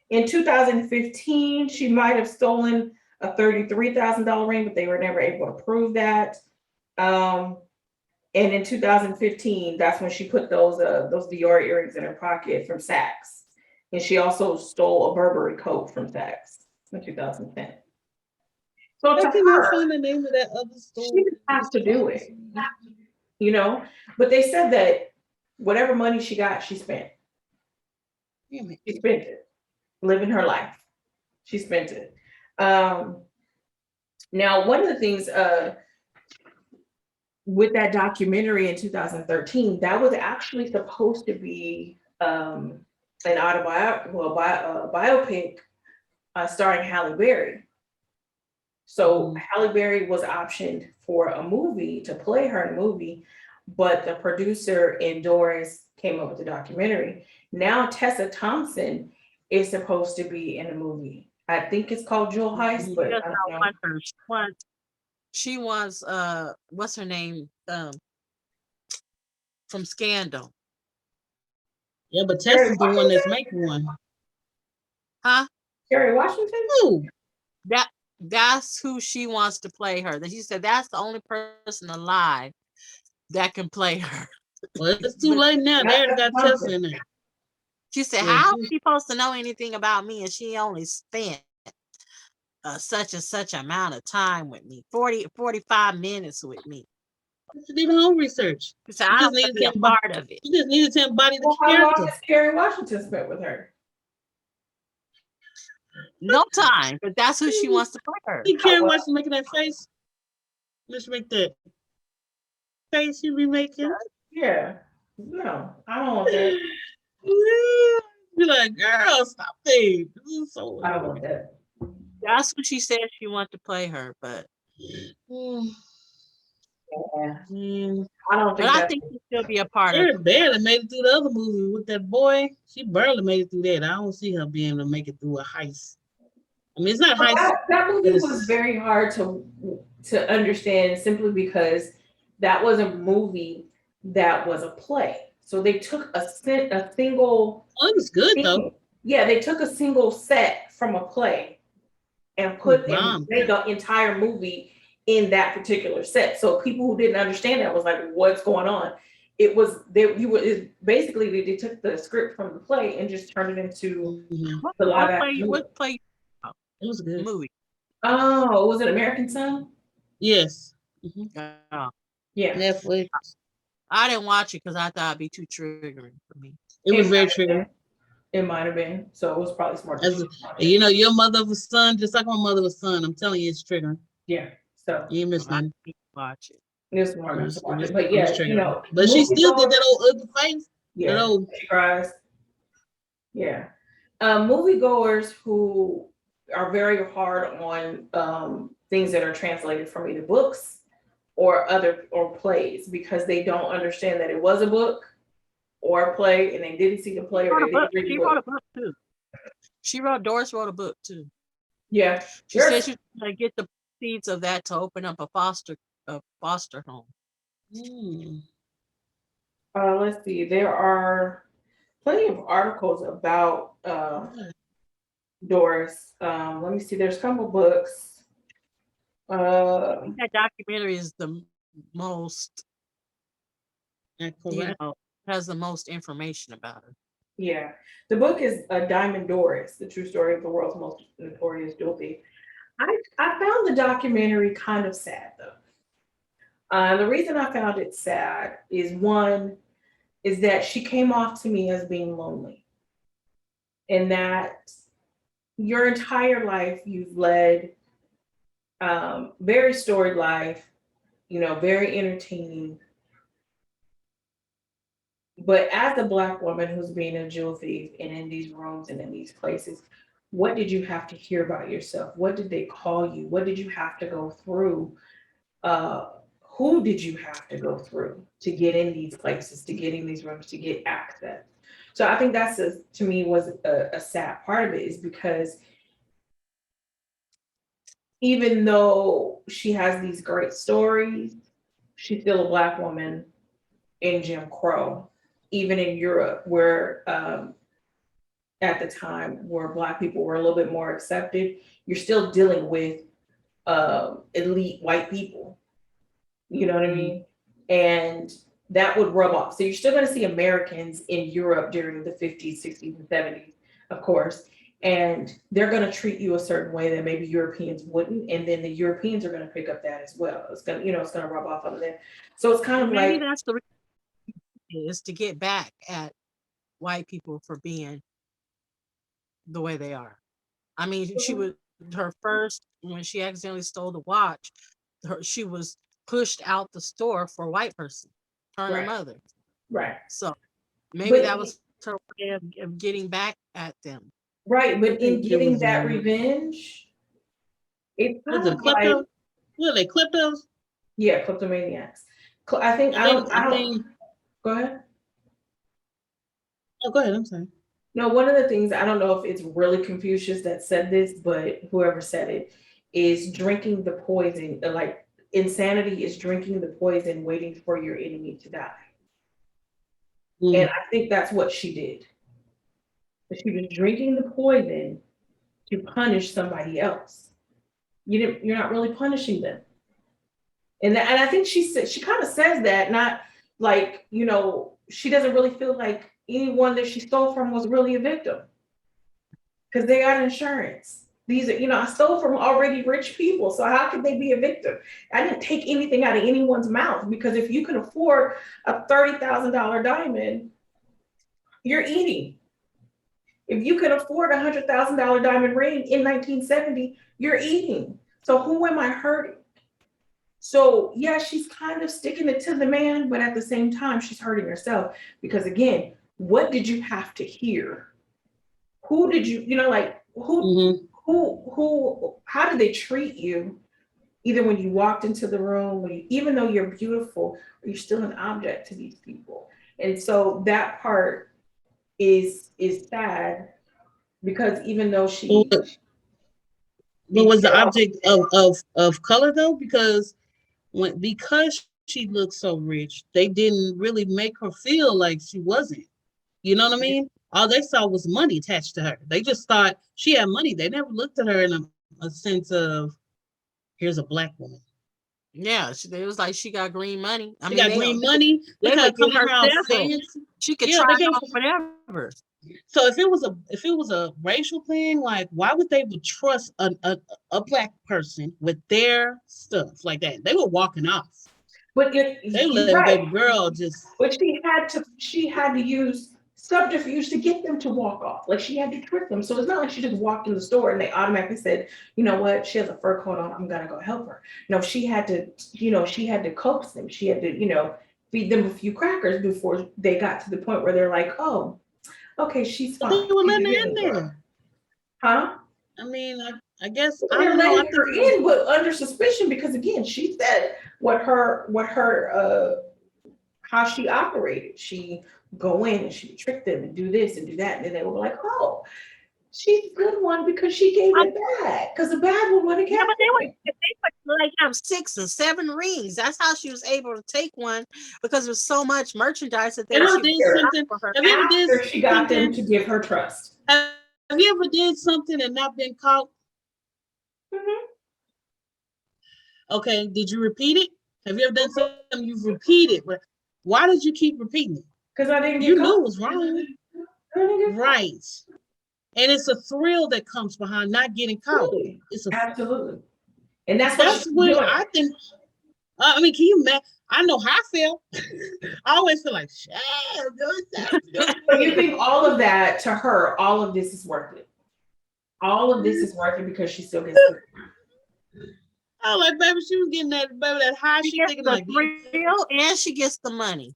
In 2015, she might have stolen a $33,000 ring, but they were never able to prove that. And in 2015, that's when she put those Dior earrings in her pocket from Saks. And she also stole a Burberry coat from Saks in 2010. So I cannot find the name of that other store. She didn't have to do it, you know. But they said that whatever money she got, she spent. She spent it, living her life. She spent it. Now, one of the things with that documentary in 2013, that was actually supposed to be an biopic starring Halle Berry. So Halle Berry was optioned for a movie to play her in a movie, but the producer and Doris came up with the documentary. Now Tessa Thompson is supposed to be in a movie. I think it's called Jewel Heist, but I don't know. She was what's her name? From Scandal. Yeah, but Tessa's the one that's making one. Huh? Kerry Washington? Who? That's who she wants to play her. She said that's the only person alive that can play her. Well, it's too late now. They already got Tessa in there. She said, how is she supposed to know anything about me? And she only spent such and such amount of time with me, 45 minutes with me. She did her own research. So I don't need to be a part of it. You just needed to embody the character. How long has Kerry Washington spent with her? No time, but that's who she wants to play her. Kerry Washington making that face. Let's make that face you be making. Yeah. No, I don't want that. Be like, girl, stop it. This is so I don't want that. That's what she said she wanted to play her, but yeah. I don't think. But I think she'll still be a part of it. She barely made it through the other movie with that boy. She barely made it through that. I don't see her being able to make it through a heist. I mean, it's not heist. That movie was very hard to understand simply because that was a movie that was a play. So they took a single. Oh, it was good though. Yeah, they took a single set from a play and made the entire movie in that particular set. So people who didn't understand that was like, what's going on? It was basically they took the script from the play and just turned it into the live action. What play? It was a good movie. Oh, was it American Son? Yes. Yeah. Netflix. I didn't watch it because I thought it'd be too triggering for me. It was very triggering. It might have been. So it was probably smart. You know, your mother of a son, just like my mother of a son. I'm telling you, it's triggering. Yeah. So you missed nothing. Watch it. It's smart to watch it. But yeah, you know. But she still did that old ugly face. Yeah. She cries. Yeah. Moviegoers who are very hard on things that are translated from either books or plays because they don't understand that it was a book or a play and they didn't see the play or they didn't read the book. Wrote a book too. Doris wrote a book too. Yeah. She said she's gonna get the seeds of that to open up a foster a foster home. Mm. Let's see. There are plenty of articles about Doris. Let me see. There's a couple books. I think that documentary is the most, Correct. has the most information about her. Yeah, the book is Diamond Doris: The True Story of the World's Most Notorious Jewel Thief. I found the documentary kind of sad though. The reason I found it sad is one is that she came off to me as being lonely, and that your entire life you've led very storied life, very entertaining. But as a Black woman who's being a jewel thief and in these rooms and in these places, what did you have to hear about yourself? What did they call you? What did you have to go through? Uh, who did you have to go through to get in these places, to get in these rooms, to get access? So I think that's to me was a sad part of it, is because even though she has these great stories, she's still a Black woman in Jim Crow, even in Europe, where at the time where Black people were a little bit more accepted, you're still dealing with elite white people. You know what I mean? And that would rub off. So you're still going to see Americans in Europe during the 50s, 60s, and 70s, of course. And they're going to treat you a certain way that maybe Europeans wouldn't. And then the Europeans are going to pick up that as well. It's going to, it's going to rub off on them. So it's kind of maybe like, that's the reason, is to get back at white people for being the way they are. I mean, she was her first, when she accidentally stole the watch, she was pushed out the store for a white person, her and her mother. right. So maybe that was her way of getting back at them. Right, but in getting that revenge, it's Was kind it of like, were they kleptos? yeah, kleptomaniacs. I think I don't. Go ahead. Oh, go ahead. I'm sorry. No, one of the things, I don't know if it's really Confucius that said this, but whoever said it is drinking the poison. Like insanity is drinking the poison, waiting for your enemy to die. And I think that's what she did. She was drinking the poison to punish somebody else. You're not really punishing them. And I think she kind of says that, not like, she doesn't really feel like anyone that she stole from was really a victim, because they got insurance. These are, I stole from already rich people. So how could they be a victim? I didn't take anything out of anyone's mouth, because if you can afford a $30,000 diamond, you're eating. If you can afford a $100,000 diamond ring in 1970, you're eating. So who am I hurting? So yeah, she's kind of sticking it to the man, but at the same time, she's hurting herself, because again, what did you have to hear? Who did you, like who, how did they treat you? Either when you walked into the room, even though you're beautiful, you're still an object to these people. And so that part is sad, because even though she, but was the object of color though? Because she looked so rich, they didn't really make her feel like she wasn't. You know what I mean? All they saw was money attached to her. They just thought she had money. They never looked at her in a sense of, here's a Black woman. Yeah, it was like she got green money. She got green money. They would give her several. She could try on whatever. So if it was a racial thing, like, why would they would trust a Black person with their stuff like that? They were walking off. But they let a baby girl just. But she had to use subterfuge to get them to walk off. Like, she had to trick them. So it's not like she just walked in the store and they automatically said, you know what, she has a fur coat on, I'm gonna go help her. No, she had to coax them. She had to, feed them a few crackers before they got to the point where they're like, oh, okay, she's fine. They were letting her in there. Huh? I mean, I guess they're letting her in, but under suspicion, because again, she said how she operated. She go in and she would trick them and do this and do that, and then they were like, oh. She's a good one because she gave it back. Because the bad one would have Yeah, kept but it. they would like have 6 or 7 rings. That's how she was able to take one because there's so much merchandise that they Have you ever she did something? for her. Have you ever did After she got them something? to give her trust. Have you ever did something and not been caught? Mm-hmm. Okay, did you repeat it? Have you ever done something you've repeated? But why did you keep repeating it? Because I didn't get You caught. knew it was wrong. I didn't get Right. And it's a thrill that comes behind not getting caught. Absolutely. It's a Absolutely. And that's what that's she's what doing. I think. I mean, can you imagine? I know how I feel. I always feel like, shit, But you think all of that to her, all of this is worth it. All of this is worth it because she still gets it. I was like, baby, she was getting that, baby, that high. She gets thinking the like, thrill and she gets the money.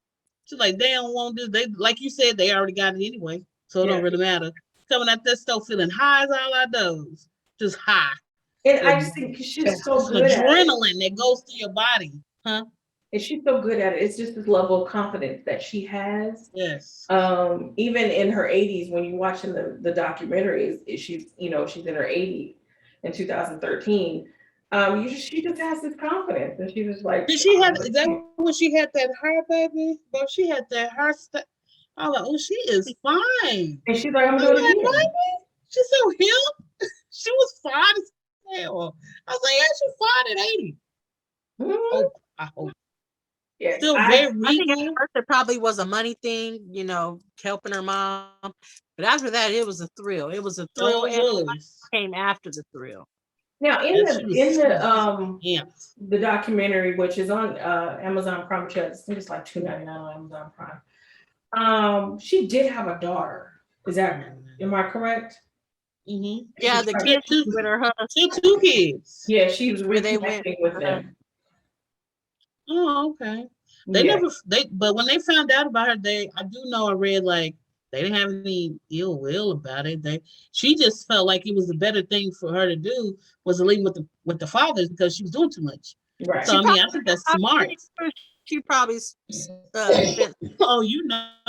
she's like, they don't want this. They, like you said, they already got it anyway, so it don't really matter. Coming at that stuff feeling high as all I does, just high. And I just think she's so good at it. Adrenaline that goes through your body, huh? And she's so good at it. It's just this level of confidence that she has. Yes. Even in her 80s, when you're watching the documentaries, she's she's in her 80s in 2013. She just has this confidence, and she was like, Did she have? Is that when she had that hair, baby? But she had that hair. I was like, oh, she is fine. And she's like, I'm doing it again. She's so hip. She was fine as hell. I was like, yeah, she's fine at 80. Mm-hmm. Oh, I hope. Yes, Still very I think regal. at first it probably was a money thing, helping her mom. But after that, it was a thrill. It was a thrill, and what came after the thrill. Now in the documentary, which is on Amazon Prime, which I think it's like $2.99 on Amazon Prime. She did have a daughter. Am I correct? Mm-hmm. Yeah, the kids with her husband. Two kids. Yeah, she was reconnecting with them. Oh, okay. But when they found out about her, I read like they didn't have any ill will about it. She just felt like it was a better thing for her to do was to leave with the fathers because she was doing too much. Right. So I think that's smart. She probably spent oh,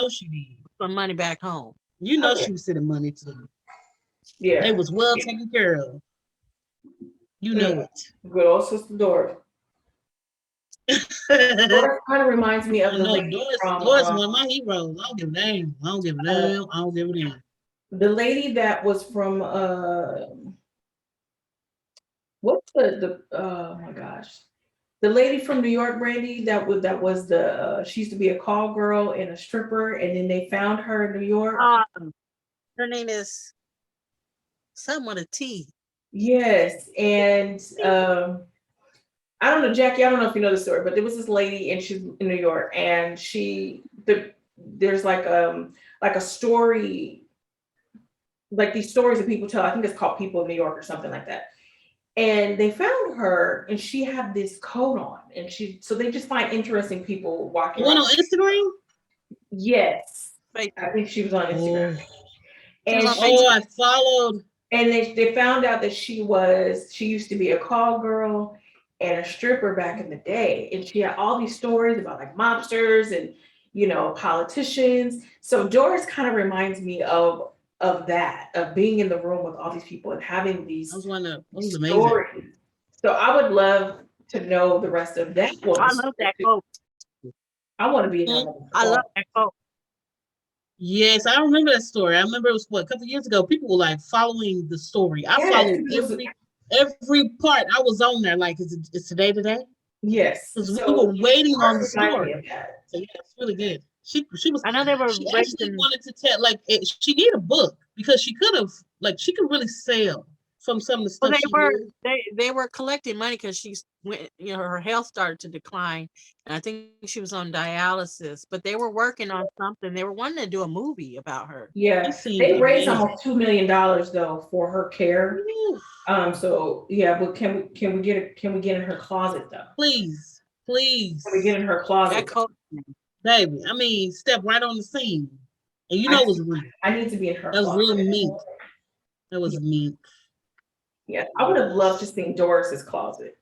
she did some money back home. She was sending money to them. Yeah. They was well taken care of. You know it. Good old Sister Doris. Doris kind of reminds me of the lady Doris one of my heroes. I don't give a damn. I don't give a damn. The lady that was from what's the oh my gosh. The lady from New York, Brandy, that was she used to be a call girl and a stripper, and then they found her in New York. Her name is someone a T. Yes, and I don't know, Jackie. I don't know if you know the story, but there was this lady, and she's in New York, and there's like a story, like these stories that people tell. I think it's called People of New York or something like that. And they found her, and she had this coat on, and so they just find interesting people walking. On Instagram? Yes, I think she was on Instagram. And I followed. And they found out that she used to be a call girl and a stripper back in the day, and she had all these stories about like mobsters and politicians. So Doris kind of reminds me of that, of being in the room with all these people and having these stories. Amazing. So I would love to know the rest of that one. I love that quote. I want to be in that one. I love that quote. Yes, I remember that story. I remember it was a couple of years ago. People were like following the story. I followed every part. I was on there. Like, is today? Yes. Because we were waiting on the story. So yeah, it's really good. She was. I know they were. She actually wanted to tell. Like, she needed a book because she could really sell from some of the stuff. They were collecting money because she went. Her health started to decline, and I think she was on dialysis. But they were working on something. They were wanting to do a movie about her. Yeah, they raised almost $2 million though for her care. So yeah, but can we get in her closet though? Please. Can we get in her closet? Baby, I mean, step right on the scene. And it was real. I need to be in her closet. That was really mean. That was mean. Yeah, I would have loved to see Doris's closet.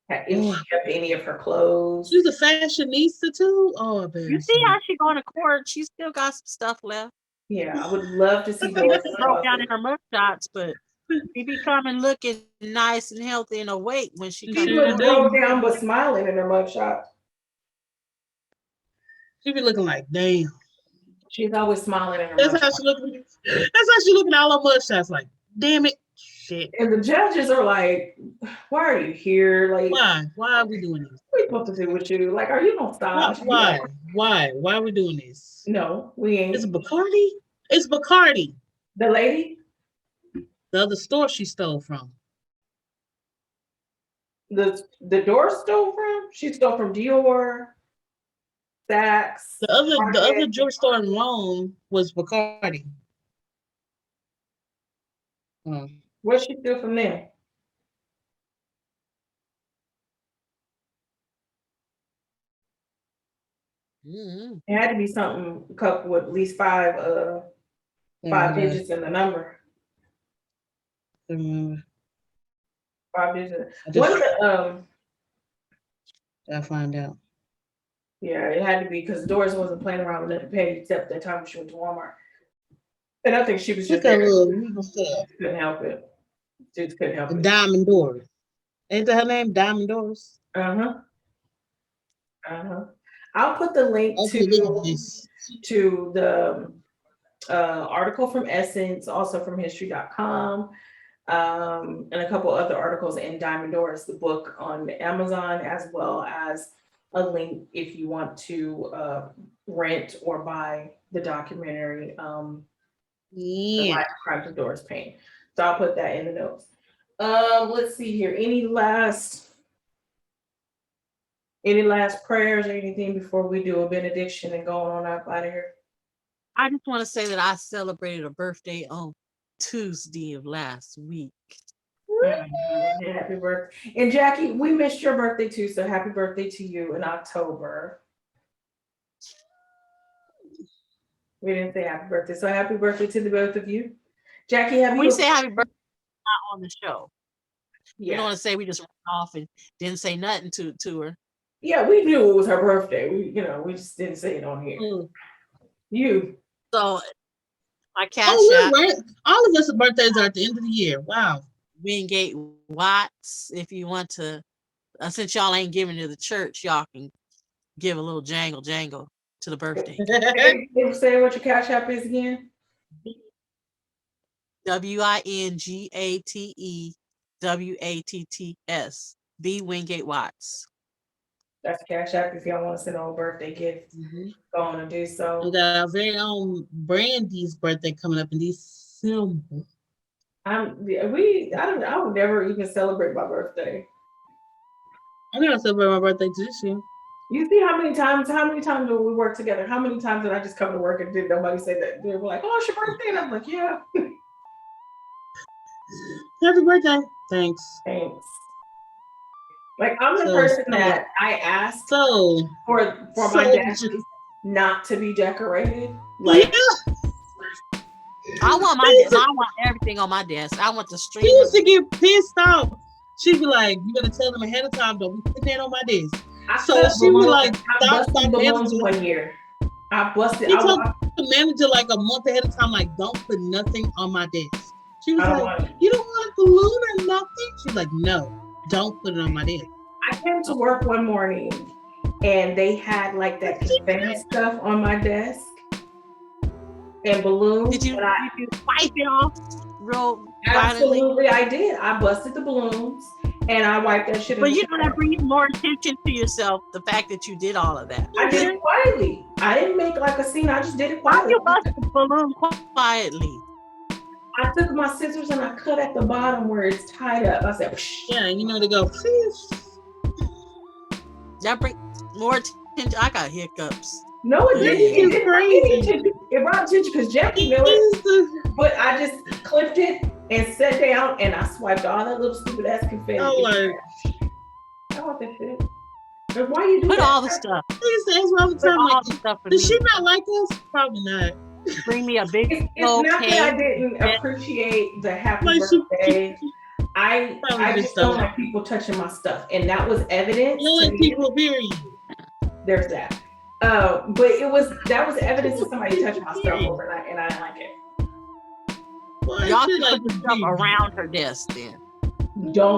If she kept any of her clothes. She's a fashionista too. Oh, baby. You see how she going to court? She still got some stuff left. Yeah, I would love to see She Doris. broke down in her mug shots, but she be coming looking nice and healthy and awake when she She comes sure looked on. do. broke down but smiling in her mugshot. She be looking like, damn. She's always smiling in her That's how mugshot. she looking. That's how she looking at all her mugshots. Like, damn it, shit. And the judges are like, "Why are you here? Like, Why? Why are we doing this? what are we supposed to do with you? Like, are you gonna Why? stop?" Why? Why? Why are we doing this? No, we Is it ain't. Bacardi? It's Bacardi. The lady, The other store she stole from. the door stole from. She stole from Dior, Saks, The other Target. jewelry store in Rome was Bacardi. Oh. Where'd she steal from there? Mm-hmm. It had to be something coupled with at least five Yeah, digits in the number. I remember. 5 digits. I One of just the gotta find out. yeah, it had to be because Doris wasn't playing around with nothing paid except that time she went to Walmart. And I think she was just Look at there. little stuff. Couldn't help it. Just couldn't help it. Diamond Doors. Ain't that her name? Diamond Doors. Uh-huh. Uh-huh. I'll put the link Okay, look at to this. the article from Essence, also from history.com, and a couple other articles in Diamond Doors, the book on Amazon, as well as a link if you want to rent or buy the documentary, The Yeah. Life and Crimes of Doris Payne. So I'll put that in the notes. Let's see here. Any last prayers or anything before we do a benediction and go on up out of here? I just want to say that I celebrated a birthday on Tuesday of last week. Happy birthday. And Jackie, we missed your birthday too, so happy birthday to you in October. We didn't say happy birthday, so happy birthday to the both of you. Jackie, have you? We say happy birthday not on the show. Yeah. We don't want to say we just went off and didn't say nothing to her. Yeah, we knew it was her birthday. We just didn't say it on here. You. So my cash Oh, app, we're right. All of us' birthdays are at the end of the year. Wow. Wingate Watts. If you want to, since y'all ain't giving to the church, y'all can give a little jangle to the birthday. Say what your cash app is again. WINGATE B Wingate Watts. That's cash app if y'all want to send a birthday gift. Go on and do so. We got our very own Brandy's birthday coming up in December. I would never even celebrate my birthday. I'm gonna celebrate my birthday this year. You see how many times do we work together? How many times did I just come to work and did nobody say that? They were like, "Oh, it's your birthday," and I'm like, "Yeah." Happy birthday. Thanks. Like I'm the person that I ask for my desk not to be decorated. Like I want my desk. I want everything on my desk. I want the stream. She used to get pissed off. She'd be like, "You gotta tell them ahead of time, don't be putting that on my desk." So she was like, I busted balloons one year. I busted. He told the manager like a month ahead of time, like, "Don't put nothing on my desk." She was like, "You don't want a balloon or nothing?" She's like, "No, don't put it on my desk." I came to work one morning and they had like that confetti stuff on my desk and balloons. Did you wipe it off real Absolutely, violently? I did. I busted the balloons and I wiped that shit. But you know that brings more attention to yourself, the fact that you did all of that. I did it quietly. I didn't make like a scene. I just did it quietly. You busted the balloon quietly. I took my scissors and I cut at the bottom where it's tied up. I said, "Psh." Yeah, you know, they go, that brings more attention. I got hiccups. No, it didn't. It crazy. It brought attention because Jackie knew it. But I just clipped it and sat down and I swiped all that little stupid ass confetti. Oh, like, I want that shit. But why you do Put that? all the stuff. Does she not like us? Probably not. Bring me a big It's not that I didn't appreciate the happy birthday. I just don't like people touching my stuff, and that was evidence. You let people hear you. There's that. But that was evidence that somebody touched my stuff overnight, and I didn't like it. Well, Y'all should should put the stuff around her desk then. No,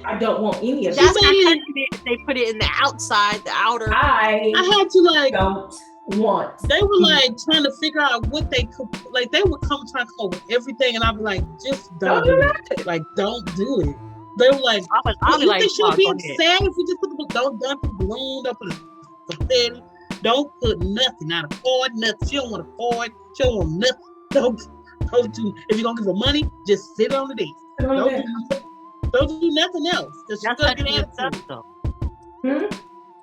I don't want any of That's that. not touching it if they put it in the outside, the outer. I had to like don't want. They were like trying to figure out what they could, like they would come trying to come with everything, and I'd be like, just don't do it. Like, don't do it. They were like, I'll be like, they should be sad if we just put the don't put the balloon, don't put the confetti, don't put nothing, not a card, nothing. She don't want a card, she don't want nothing. Don't do. If you're gonna give her money, just sit on the desk. Don't do nothing else. That's touching stuff though.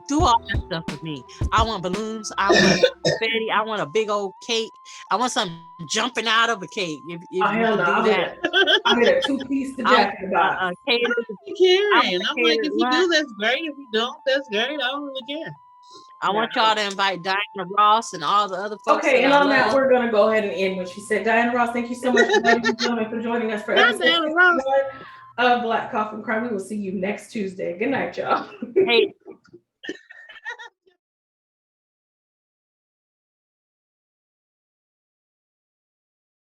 Do all that stuff for me. I want balloons. I want confetti. I want a big old cake. I want something jumping out of a cake. If you do that, I'll get a 2-piece to Jack box. I'm like, if you do, that's great. If you don't, that's great. I don't really care. I want y'all to invite Diana Ross and all the other folks. Okay, and on that, we're gonna go ahead and end when she said, Diana Ross, thank you so much, ladies and gentlemen, for joining us for episode 61 of Black Coffee and Crime. We will see you next Tuesday. Good night, y'all. Hey.